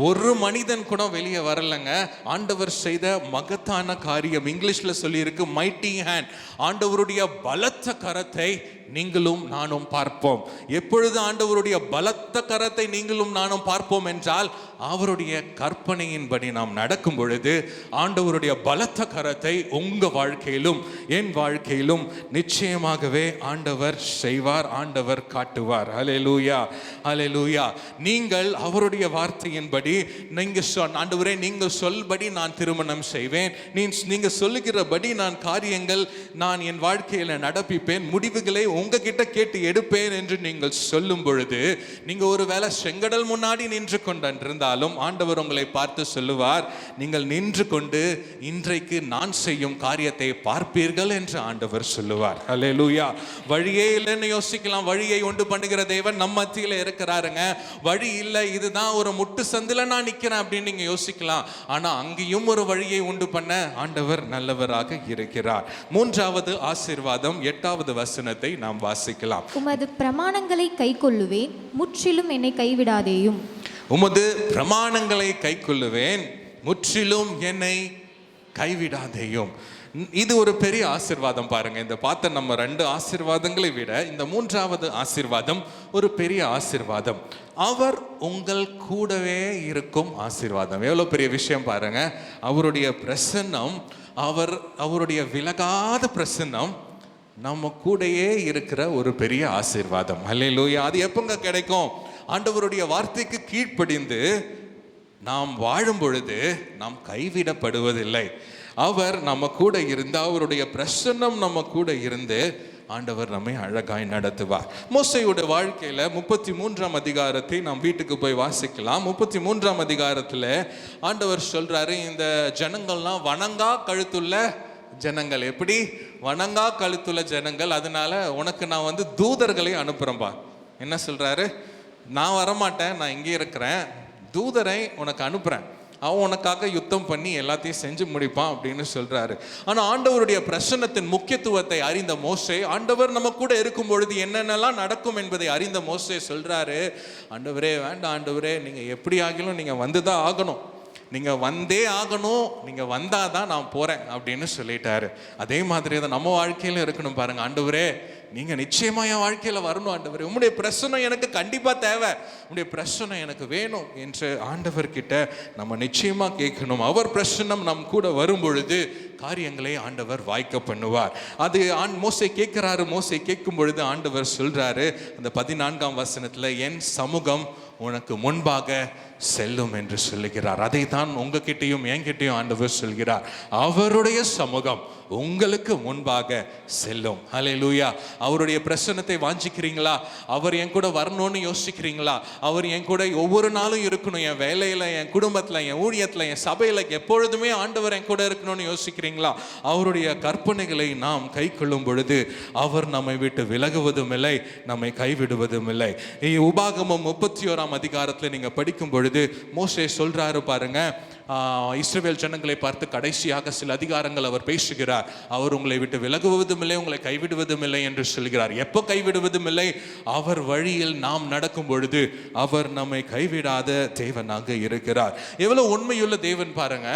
ஒரு மனிதன் கூட வெளியே வரலங்க. ஆண்டவர் செய்த மகத்தான காரியம். இங்கிலீஷ்ல சொல்லி இருக்கு மைட்டி ஹேண்ட். ஆண்டவருடைய பலத்த கரத்தை நீங்களும் நானும் பார்ப்போம். எப்பொழுது ஆண்டவருடைய பலத்த கரத்தை நீங்களும் நானும் பார்ப்போம் என்றால், அவருடைய கற்பனையின்படி நாம் நடக்கும் பொழுது ஆண்டவருடைய பலத்த கரத்தை உங்க வாழ்க்கையிலும் என் வாழ்க்கையிலும் நிச்சயமாகவே ஆண்டவர் செய்வார், ஆண்டவர் காட்டுவார். ஹல்லேலூயா, ஹல்லேலூயா. நீங்கள் அவருடைய வார்த்தையின்படி, நீங்க ஆண்டவரே நீங்க சொல்படி நான் திருமணம் செய்வேன், நீங்க சொல்லுகிறபடி நான் காரியங்கள் நான் என் வாழ்க்கையில நடப்பிப்பேன், முடிவுகளை உங்ககிட்ட கேட்டு எடுப்பேன் என்று நீங்கள் சொல்லும் பொழுது, நீங்க ஒருவேளை செங்கடல் முன்னாடி நின்று கொண்டிருந்தாலும் ஆண்டவர் உங்களை பார்த்து சொல்லுவார், நீங்கள் நின்று கொண்டு இன்றைக்கு நான் செய்யும் காரியத்தை பார்ப்பீர்கள் என்று ஆண்டவர் சொல்லுவார். ஹல்லேலூயா. வழியே இல்லைன்னு யோசிக்கலாம். வழியை உண்டு பண்ணுகிற தேவன் நம்ம மத்தியில இருக்கிறாருங்க. வழி இல்லை, இதுதான் ஒரு முட்டு சந்தில நான் நிக்கிறேன் அப்படின்னு நீங்க யோசிக்கலாம். ஆனா அங்கேயும் ஒரு வழியை உண்டு பண்ண ஆண்டவர் நல்லவராக இருக்கிறார். 3வது ஆசீர்வாதம் 8வது வசனத்தை நாம் வாசிக்கலாம். உமது பிரமாணங்களை கைக்கொள்ளுவேன், முற்றிலும் என்னை கைவிடாதேயும். உமது பிரமாணங்களை கைக்கொள்ளுவேன், முற்றிலும் என்னை கைவிடாதேயும். இது ஒரு பெரிய ஆசீர்வாதம். பாருங்க, இந்த பார்த்த நம்ம 2 ஆசீர்வாதங்களை விட இந்த 3வது ஆசீர்வாதம் ஒரு பெரிய ஆசீர்வாதம். அவர் உங்கள் கூடவே இருக்கும் ஆசீர்வாதம். எவ்வளவு பெரிய விஷயம் பாருங்க. அவருடைய பிரசன்னம், அவருடைய விலகாத பிரசன்னம் நம்ம கூடயே இருக்கிற ஒரு பெரிய ஆசீர்வாதம். ஹல்லேலூயா. அது எப்பங்க கிடைக்கும்? ஆண்டவருடைய வார்த்தைக்கு கீழ்ப்படிந்து நாம் வாழும் பொழுது நாம் கைவிடப்படுவதில்லை. அவர் நம்ம கூட இருந்து, அவருடைய பிரசன்னம் நம்ம கூட இருந்து ஆண்டவர் நம்மை அழகாய் நடத்துவார். மோசேயோட வாழ்க்கையில 33ஆம் அதிகாரத்தை நாம் வீட்டுக்கு போய் வாசிக்கலாம். 33ஆம் அதிகாரத்துல ஆண்டவர் சொல்றாரு, இந்த ஜனங்கள்லாம் வணங்கா கழுத்துள்ள ஜனங்கள். எப்படி? வணங்கா கழுத்துள்ள ஜனங்கள். அதனால உனக்கு நான் தூதர்களை அனுப்புறேன்பா. என்ன சொல்றாரு? நான் வரமாட்டேன், நான் இங்கே இருக்கிறேன், தூதரை உனக்கு அனுப்புறேன், அவன் உனக்காக யுத்தம் பண்ணி எல்லாத்தையும் செஞ்சு முடிப்பான் அப்படின்னு சொல்றாரு. ஆனா ஆண்டவருடைய பிரசன்னத்தின் முக்கியத்துவத்தை அறிந்த மோசே, ஆண்டவர் நம்ம கூட இருக்கும் பொழுது என்னென்னலாம் நடக்கும் என்பதை அறிந்த மோசே சொல்றாரு, ஆண்டவரே வேண்டாம் ஆண்டவரே, நீங்க எப்படி ஆகிலும் நீங்க வந்துதான் ஆகணும், நீங்க வந்தே ஆகணும், நீங்க வந்தாதான் நான் போறேன் அப்படின்னு சொல்லிட்டாரு. அதே மாதிரி தான் நம்ம வாழ்க்கையில இருக்கணும். பாருங்க, ஆண்டவரே நீங்க நிச்சயமா என் வாழ்க்கையில வரணும் ஆண்டவரே, உம்முடைய பிரசன்னம் எனக்கு கண்டிப்பா தேவை, உம்முடைய பிரசன்னம் எனக்கு வேணும் என்று ஆண்டவர்கிட்ட நம்ம நிச்சயமா கேட்கணும். அவர் பிரசன்னம் நம் கூட வரும் பொழுது காரியங்களை ஆண்டவர் வாய்க்க பண்ணுவார். அது மோசே கேட்கிறாரு. மோசே கேட்கும் பொழுது ஆண்டவர் சொல்றாரு அந்த 14ஆம் வசனத்துல, என் சமூகம் உனக்கு முன்பாக செல்லும் என்று சொல்லுகிறார். அதை தான் உங்ககிட்டையும் என்கிட்டையும் ஆண்டவர் சொல்கிறார். அவருடைய சமூகம் உங்களுக்கு முன்பாக செல்லும். ஹல்லேலூயா. அவருடைய பிரசன்னத்தை வாஞ்சிக்கிறீங்களா? அவர் என் கூட வரணும்னு யோசிக்கிறீங்களா? அவர் என் கூட ஒவ்வொரு நாளும் இருக்கணும், என் வேலையில, என் குடும்பத்துல, என் ஊழியத்துல, என் சபையில எப்பொழுதுமே ஆண்டவர் என் கூட இருக்கணும்னு யோசிக்கிறீங்களா? அவருடைய கற்பனைகளை நாம் கை கொள்ளும் பொழுது அவர் நம்மை விட்டு விலகுவதும் இல்லை, நம்மை கைவிடுவதும் இல்லை. உபாகமம் 31ஆம் அதிகாரத்துல நீங்க படிக்கும் பொழுது மோசே சொல்றாரு பாருங்க, இஸ்ரவேல் ஜனங்களை பார்த்து கடைசியாக சில அதிகாரங்கள் அவர் பேசுகிறார். அவர் உங்களை விட்டு விலகுவதும் இல்லை, உங்களை கைவிடுவதும் இல்லை என்று சொல்கிறார். எப்போ கைவிடுவதும் இல்லை? அவர் வழியில் நாம் நடக்கும் பொழுது அவர் நம்மை கைவிடாத தேவனாக இருக்கிறார். எவ்வளவு உண்மையுள்ள தேவன் பாருங்க.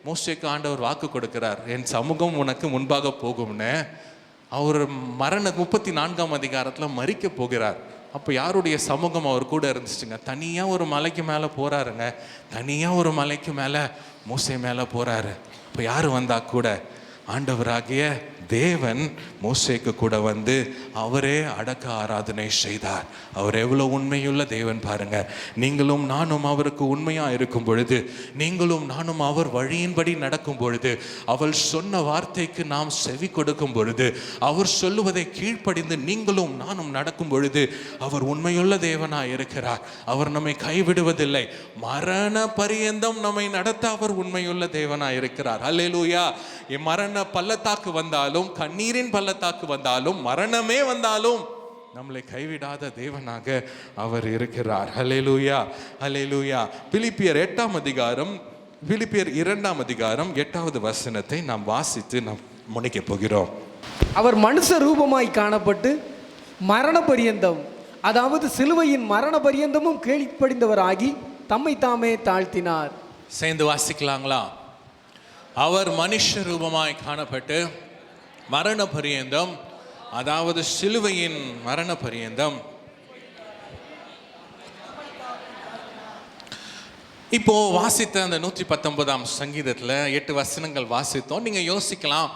மோசேக்கு ஆண்டவர் வாக்கு கொடுக்கிறார், என் சமூகம் உனக்கு முன்பாக போகும்னு. அவர் 34ஆம் அதிகாரத்துல மரிக்க போகிறார். அப்போ யாருடைய சமூகம் அவர் கூட இருந்துச்சுங்க? தனியாக ஒரு மலைக்கு மேலே போகிறாருங்க. தனியாக ஒரு மலைக்கு மேலே மோசே மேலே போகிறாரு. இப்போ யார் வந்தா கூட? ஆண்டவராகிய தேவன் மோசேக்கு கூட வந்து அவரே அடக்க ஆராதனை செய்தார். அவர் எவ்வளோ உண்மையுள்ள தேவன் பாருங்க. நீங்களும் நானும் அவருக்கு உண்மையா இருக்கும் பொழுது, நீங்களும் நானும் அவர் வழியின்படி நடக்கும் பொழுது, அவள் சொன்ன வார்த்தைக்கு நாம் செவி கொடுக்கும் பொழுது, அவர் சொல்லுவதை கீழ்ப்படிந்து நீங்களும் நானும் நடக்கும் பொழுது, அவர் உண்மையுள்ள தேவனாய் இருக்கிறார். அவர் நம்மை கைவிடுவதில்லை. மரண பரியந்தம் நம்மை நடத்த அவர் உண்மையுள்ள தேவனாய் இருக்கிறார். அல்லேலூயா. மரண பள்ளத்தாக்கு வந்தாலும், கண்ணீரின் பள்ளத்தாக்கு வந்தாலும், மரணமே வந்தாலும் நம்மளை கைவிடாத தேவனாக அவர் இருக்கிறார். ஹல்லேலூயா, ஹல்லேலூயா. பிலிப்பியர் 8ஆம் அதிகாரம், பிலிப்பியர் 2ஆம் அதிகாரம் 8வது வசனத்தை நாம் வாசித்து நாம் முடிக்க போகிறோம். அவர் மனுஷ ரூபமாய் காணப்பட்டு மரண பரியந்தம், அதாவது சிலுவையின் மரண பரியந்தமும் கீழ்ப்படிந்தவராகி தம்மை தாமே தாழ்த்தினார். சேர்ந்து வாசிக்கலாங்களா? அவர் மனுஷ ரூபமாய் காணப்பட்டு மரண பரியந்தம், அதாவது சிலுவையின் மரண பரியந்தம். இப்போ வாசித்த அந்த 119ஆம் சங்கீதத்தில் 8 வசனங்கள் வாசித்தோம். நீங்க யோசிக்கலாம்,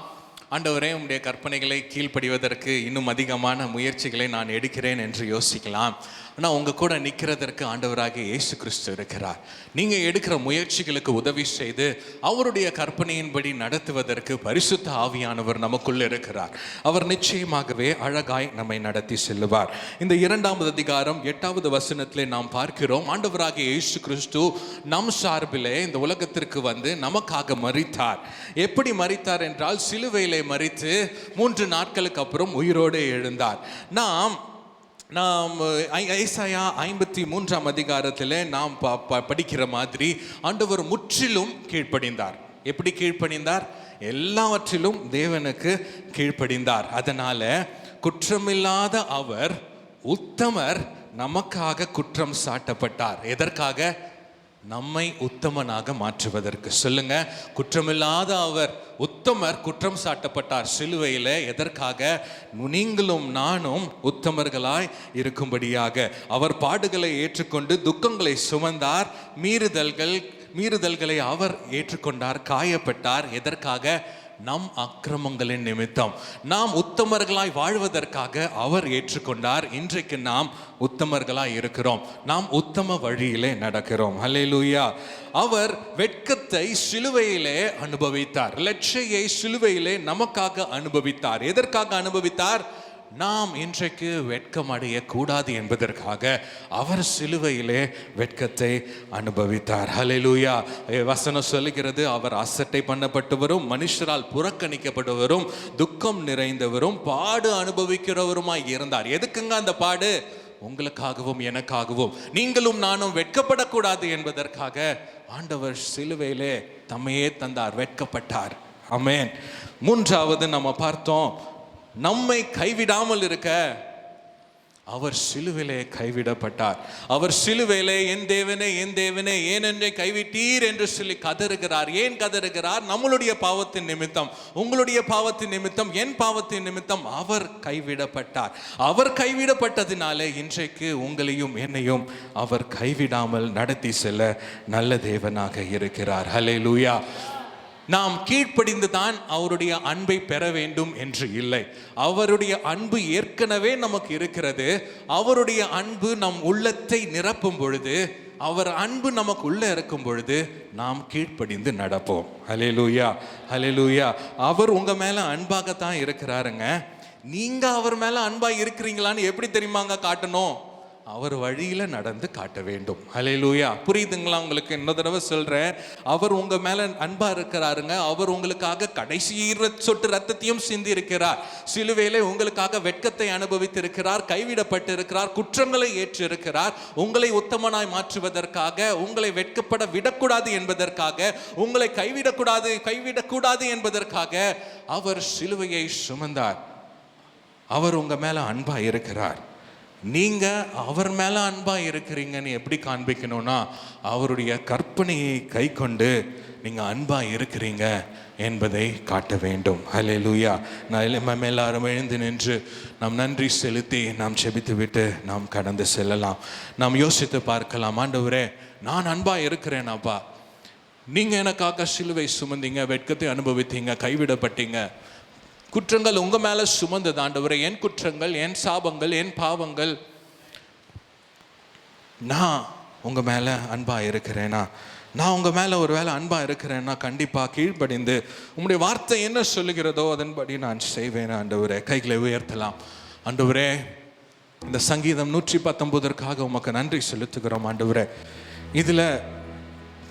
ஆண்டவரே உம்முடைய கற்பனைகளை கீழ்ப்படிவதற்கு இன்னும் அதிகமான முயற்சிகளை நான் எடுக்கிறேன் என்று யோசிக்கலாம். ஆனால் உங்கள் கூட நிற்கிறதற்கு ஆண்டவராகிய இயேசு கிறிஸ்து இருக்கிறார். நீங்கள் எடுக்கிற முயற்சிகளுக்கு உதவி செய்து அவருடைய கற்பனையின்படி நடத்துவதற்கு பரிசுத்த ஆவியானவர் நமக்குள்ள இருக்கிறார். அவர் நிச்சயமாகவே அழகாய் நம்மை நடத்தி செல்லுவார். இந்த 2வது அதிகாரம் 8வது வசனத்திலே நாம் பார்க்கிறோம், ஆண்டவராகிய இயேசு கிறிஸ்து நம் சார்பிலே இந்த உலகத்திற்கு வந்து நமக்காக மரித்தார். எப்படி மரித்தார் என்றால், சிலுவையிலே மரித்து 3 நாட்களுக்கு அப்புறம் உயிரோடு எழுந்தார். நாம் ஏசாயா 53ஆம் அதிகாரத்தில் நாம் படிக்கிற மாதிரி ஆண்டவர் முற்றிலும் கீழ்ப்படிந்தார். எப்படி கீழ்ப்படிந்தார்? எல்லாவற்றிலும் தேவனுக்கு கீழ்ப்படிந்தார். அதனால குற்றமில்லாத அவர் உத்தமர் நமக்காக குற்றம் சாட்டப்பட்டார். எதற்காக? நம்மை உத்தமனாக மாற்றுவதற்கு. சொல்லுங்க, குற்றமில்லாத அவர் உத்தமர் குற்றம் சாட்டப்பட்டார் சிலுவையில். எதற்காக? நீங்களும் நானும் உத்தமர்களாய் இருக்கும்படியாக. அவர் பாடுகளை ஏற்றுக்கொண்டு துக்கங்களை சுமந்தார். மீறுதல்களை அவர் ஏற்றுக்கொண்டார், காயப்பட்டார். எதற்காக? நம் அக்கிரமங்களின் நிமித்தம். நாம் உத்தமர்களாய் வாழ்வதற்காக அவர் ஏற்றுக்கொண்டார். இன்றைக்கு நாம் உத்தமர்களாய் இருக்கிறோம். நாம் உத்தம வழியிலே நடக்கிறோம். ஹல்லேலூயா. அவர் வெட்கத்தை சிலுவையிலே அனுபவித்தார். லட்சையை சிலுவையிலே நமக்காக அனுபவித்தார். எதற்காக அனுபவித்தார்? நாம் இன்றைக்கு வெட்கம் அடையக்கூடாது என்பதற்காக அவர் சிலுவையிலே வெட்கத்தை அனுபவித்தார். ஹல்லேலூயா. வசனம் சொல்லுகிறது, அவர் அசட்டை பண்ணப்பட்டவரும் மனுஷரால் புறக்கணிக்கப்பட்டவரும் துக்கம் நிறைந்தவரும் பாடு அனுபவிக்கிறவருமாய் இருந்தார். எதுக்குங்க அந்த பாடு? உங்களுக்காகவும் எனக்காகவும், நீங்களும் நானும் வெட்கப்படக்கூடாது என்பதற்காக ஆண்டவர் சிலுவையிலே தம்மையே தந்தார், வெட்கப்பட்டார். ஆமென். 3வது நம்ம பார்த்தோம், நம்மை கைவிடாமல் இருக்க அவர் சிலுவிலே கைவிடப்பட்டார். அவர் சிலுவிலே என் தேவனே என் தேவனே ஏன் என்னை கைவிட்டீர் என்று சொல்லி கதறுகிறார். ஏன் கதறுகிறார்? நம்மளுடைய பாவத்தின் நிமித்தம், உங்களுடைய பாவத்தின் நிமித்தம், என் பாவத்தின் நிமித்தம் அவர் கைவிடப்பட்டார். அவர் கைவிடப்பட்டதினாலே இன்றைக்கு உங்களையும் என்னையும் அவர் கைவிடாமல் நடத்தி செல்ல நல்ல தேவனாக இருக்கிறார். ஹல்லேலூயா. நாம் கீழ்ப்படிந்து தான் அவருடைய அன்பை பெற வேண்டும் என்று இல்லை. அவருடைய அன்பு ஏற்கனவே நமக்கு இருக்கிறது. அவருடைய அன்பு நம் உள்ளத்தை நிரப்பும் பொழுது, அவர் அன்பு நமக்கு உள்ள இருக்கும் பொழுது நாம் கீழ்ப்படிந்து நடப்போம். ஹல்லேலூயா, ஹல்லேலூயா. அவர் உங்க மேல அன்பாகத்தான் இருக்கிறாருங்க. நீங்க அவர் மேல அன்பா இருக்கிறீங்களான்னு எப்படி தெரியுமாங்க காட்டணும்? அவர் வழியில நடந்து காட்ட வேண்டும். ஹல்லேலூயா. புரியுதுங்களா உங்களுக்கு? இன்னொரு தடவை சொல்றேன், அவர் உங்க மேல அன்பா இருக்கிறாருங்க. அவர் உங்களுக்காக கடைசி சொட்டு ரத்தத்தையும் சிந்தி இருக்கிறார். சிலுவையிலே உங்களுக்காக வெட்கத்தை அனுபவித்து இருக்கிறார், கைவிடப்பட்டு இருக்கிறார், குற்றங்களை ஏற்று இருக்கிறார். உங்களை உத்தமனாய் மாற்றுவதற்காக, உங்களை வெட்கப்பட விடக்கூடாது என்பதற்காக, உங்களை கைவிடக்கூடாது என்பதற்காக அவர் சிலுவையை சுமந்தார். அவர் உங்க மேல அன்பா இருக்கிறார். நீங்க அவர் மேல அன்பா இருக்கிறீங்கன்னு எப்படி காண்பிக்கணும்னா, அவருடைய கற்பனையை கை கொண்டு நீங்க அன்பா இருக்கிறீங்க என்பதை காட்ட வேண்டும். ஹல்லேலூயா. நாம் எல்லாரும் எழுந்து நின்று நாம் நன்றி செலுத்தி நாம் செபித்து விட்டு நாம் கடந்து செல்லலாம். நாம் யோசித்து பார்க்கலாம், ஆண்டவரே நான் அன்பா இருக்கிறேன் அப்பா, நீங்க எனக்காக சிலுவை சுமந்தீங்க, வெட்கத்தை அனுபவித்தீங்க, கைவிடப்பட்டீங்க. குற்றங்கள் உங்க மேல சுமந்தது ஆண்டவரே. என் குற்றங்கள், என் சாபங்கள், என் பாவங்கள். நான் உங்க மேல அன்பா இருக்கிறேனா? நான் உங்க மேல ஒரு வேளை அன்பா இருக்கிறேன்னா கண்டிப்பா கீழ்ப்படிந்து உங்களுடைய வார்த்தை என்ன சொல்லுகிறதோ அதன்படி நான் செய்வேன் ஆண்டவரே. கைகளை உயர்த்தலாம். ஆண்டவரே, இந்த சங்கீதம் 119 உமக்கு நன்றி செலுத்துகிறோம் ஆண்டவரே. இதுல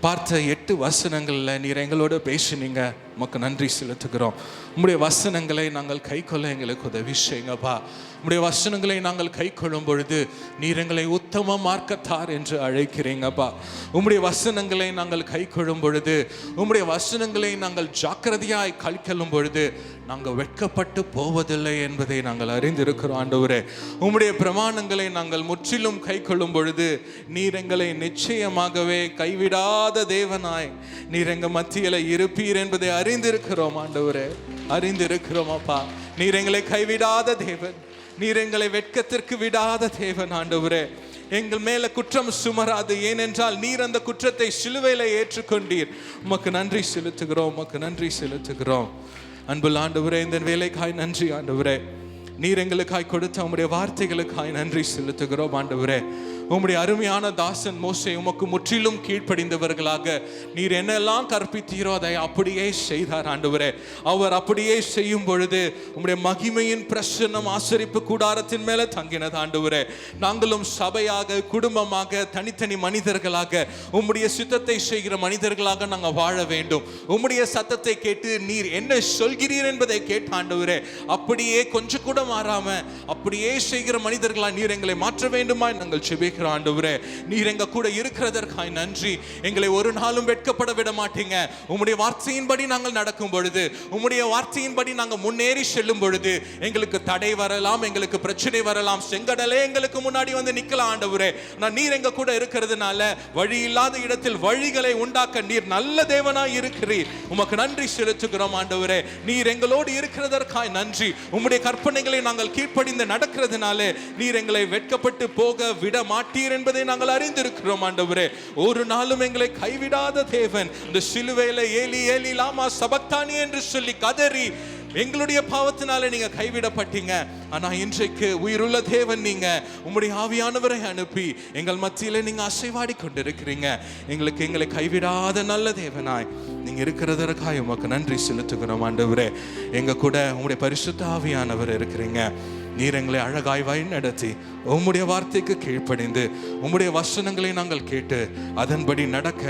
பார்த்த 8 வசனங்களில் நீர் எங்களோட பேசினீங்க, உமக்கு நன்றி செலுத்துகிறோம். உம்முடைய வசனங்களை நாங்கள் கை கொள்ள எங்களுக்கு உதவி செய்யுங்கப்பா. உம்முடைய வசனங்களை நாங்கள் கை கொள்ளும் பொழுது நீர் எங்களை உத்தம மார்க்கத்தார் என்று அழைக்கிறீங்கப்பா. உம்முடைய வசனங்களை நாங்கள் கை கொள்ளும் பொழுது, உம்முடைய வசனங்களை நாங்கள் ஜாக்கிரதையாய் கல்கொள்ளும் பொழுது நாங்கள் வெட்கப்பட்டு போவதில்லை என்பதை நாங்கள் அறிந்திருக்கிறோம் ஆண்டவரே. உம்முடைய பிரமாணங்களை நாங்கள் முற்றிலும் கை கொள்ளும் பொழுது நீர் எங்களை நிச்சயமாகவே கைவிடாத தேவனாய் நீர் எங்க மத்தியில இருப்பீர் என்பதை அறிந்திருக்கிறோம் ஆண்டவரே. அறிந்திருக்கிறோம் அப்பா. நீர் எங்களை கைவிடாத தேவன், நீர் எங்களை வெட்கத்திற்கு விடாத தேவன் ஆண்டவரே. எங்கள் மேல குற்றம் சுமராது, ஏனென்றால் நீர் அந்த குற்றத்தை சிலுவையில ஏற்றுக்கொண்டீர். உமக்கு நன்றி செலுத்துகிறோம், உமக்கு நன்றி செலுத்துகிறோம். அன்புள்ள ஆண்டவரே, இந்த வேலைக்காய் நன்றி ஆண்டவரே. நீர் எங்களுக்காய் கொடுத்த உம்முடைய வார்த்தைகளுக்காய் நன்றி செலுத்துகிறோம் ஆண்டவரே. உம்முடைய அருமையான தாசன் மோசே உமக்கு முற்றிலும் கீழ்ப்படிந்தவர்களாக நீர் என்னெல்லாம் கற்பித்தீரோ அதை அப்படியே செய்தார் ஆண்டவரே. அவர் அப்படியே செய்யும் பொழுது உம்முடைய மகிமையின் பிரசன்னம் ஆசரிப்பு கூடாரத்தின் மேல தங்கினது ஆண்டவரே. நாங்களும் சபையாக, குடும்பமாக, தனித்தனி மனிதர்களாக உம்முடைய சித்தத்தை செய்கிற மனிதர்களாக நாங்கள் வாழ வேண்டும். உம்முடைய சத்தத்தை கேட்டு நீர் என்ன சொல்கிறீர் என்பதை கேட்ட ஆண்டவரே, அப்படியே கொஞ்சம் கூட மாறாம அப்படியே செய்கிற மனிதர்களா நீர் எங்களை மாற்ற வேண்டுமா நாங்கள் செபிக்கிறோம் ஆண்டவரே. நீர் எங்க கூட இருக்கிறதற்காய் நன்றி. எங்களை ஒரு நாளும் வெட்கப்பட விட மாட்டீங்க. உம்முடைய வார்த்தையின்படி நாங்கள் நடக்கும் பொழுது, உம்முடைய வார்த்தையின்படி நாங்கள் முன்னேறி செல்லும் பொழுது எங்களுக்கு தடை வரலாம், எங்களுக்கு பிரச்சனை வரலாம், செங்கடலே எங்களுக்கு முன்னாடி வந்து நிக்கலாம் ஆண்டவரே. நான் நீர் எங்க கூட இருக்கிறதுனால வழி இல்லாத இடத்தில் வழிகளை உண்டாக்க நீர் நல்ல தேவனாய் இருக்கிறீர். உமக்கு நன்றி செலுத்துகிறோம் ஆண்டவரே. நீர் எங்களோடு இருக்கிறதற்காய் நன்றி. உம்முடைய கற்பனைகளை நாங்கள் கீழ்ப்படிந்து நடக்கிறதுனால நீர் எங்களை வெட்கப்பட்டு போக விட மாட்டீர் என்பதை நாங்கள் அறிந்திருக்கிறோம் ஆண்டவரே. ஒரு நாளும் எங்களை கைவிடாத தேவன். இந்த சிலுவையில ஏலி ஏலி லாமா சபக்தானி என்று சொல்லி கதறி எங்களுடைய பாவத்தினால நீங்க கைவிடப்பட்டீங்க. ஆனா இன்றைக்கு உயிருள்ள தேவன் நீங்க உம்முடைய ஆவியானவரை அனுப்பி எங்கள் மத்தியில நீங்க அசைவாடி கொண்டிருக்கிறீங்க. எங்களை கைவிடாத நல்ல தேவனாய் நீங்க இருக்கிறதற்காக உமக்கு நன்றி செலுத்துகிறோம் ஆண்டவரே. எங்க கூட உம்முடைய பரிசுத்த ஆவியானவர் இருக்கிறீங்க. நீர் எங்களை அழகாய் வழி நடத்தி உம்முடைய வார்த்தைக்கு கீழ்ப்படிந்து உம்முடைய வசனங்களை நாங்கள் கேட்டு அதன்படி நடக்க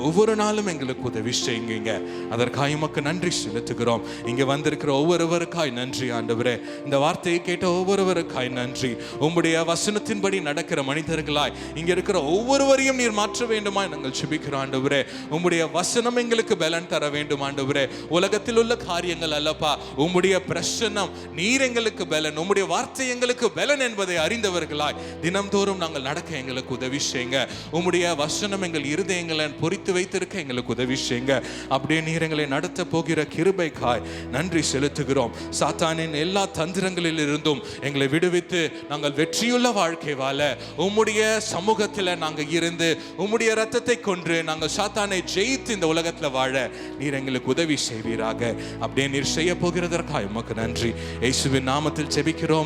ஒவ்வொரு நாளும் எங்களுக்கு உதவி செய்யுங்க. அதற்காக உமக்கு நன்றி செலுத்துகிறோம். இங்கே வந்திருக்கிற ஒவ்வொருவருக்காய் நன்றி ஆண்டவரே. இந்த வார்த்தையை கேட்ட ஒவ்வொருவருக்காய் நன்றி. உம்முடைய வசனத்தின்படி நடக்கிற மனிதர்களாய் இங்கே இருக்கிற ஒவ்வொருவரையும் நீர் மாற்ற வேண்டுமா நாங்கள் ஜெபிக்கிறோம் ஆண்டவரே. உம்முடைய வசனம் எங்களுக்கு பலன் தர வேண்டும் ஆண்டவரே. உலகத்தில் உள்ள காரியங்கள் அல்லப்பா, உம்முடைய பிரசன்னம் நீர் எங்களுக்கு பலன், உம்முடைய வார்த்தை எங்களுக்கு பலன் என்பதை அறிந்தவர்களாய் தினம்தோறும் நாங்கள் நடக்க எங்களுக்கு உதவி செய்யுங்க. உம்முடைய வசனம் எங்கள் இருதயங்களை பொறித்து வைத்திருக்க எங்களுக்கு உதவி செய்யுங்க. அப்படியே நீர் எங்களை நடத்த போகிற கிருபைக்காய் நன்றி செலுத்துகிறோம். சாத்தானின் எல்லா தந்திரங்களில் இருந்தும் எங்களை விடுவித்து நாங்கள் வெற்றியுள்ள வாழ்க்கை வாழ உம்முடைய சமூகத்தில் நாங்கள் இருந்து உம்முடைய ரத்தத்தை கொன்று நாங்கள் சாத்தானை ஜெயித்து இந்த உலகத்தில் வாழ நீர் எங்களுக்கு உதவி செய்வீராக. அப்படியே நீர் செய்ய போகிறதற்காக உமக்கு நன்றி. இயேசுவின் நாமத்தில் ஜெபிக்கிறோம்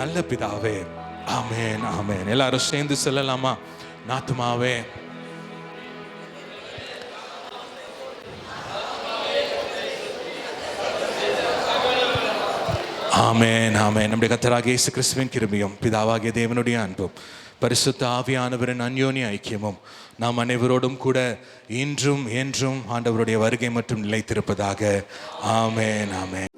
நல்ல பிதாவே, ஆமென் ஆமென். எல்லாரும் சேர்ந்து சொல்லலாமா? நாத்துமாவே ஆமென் ஆமென். நம்முடைய கர்த்தராகிய இயேசு கிறிஸ்துவின் கிருபையும் பிதாவாகிய தேவனுடைய அன்பும் பரிசுத்த ஆவியானவரின் அன்யோன்ய ஐக்கியமும் நாம் அனைவரோடும் கூட இன்றும் என்றும் ஆண்டவருடைய வருகை மட்டும் நிலைத்திருப்பதாக. ஆமென் ஆமென்.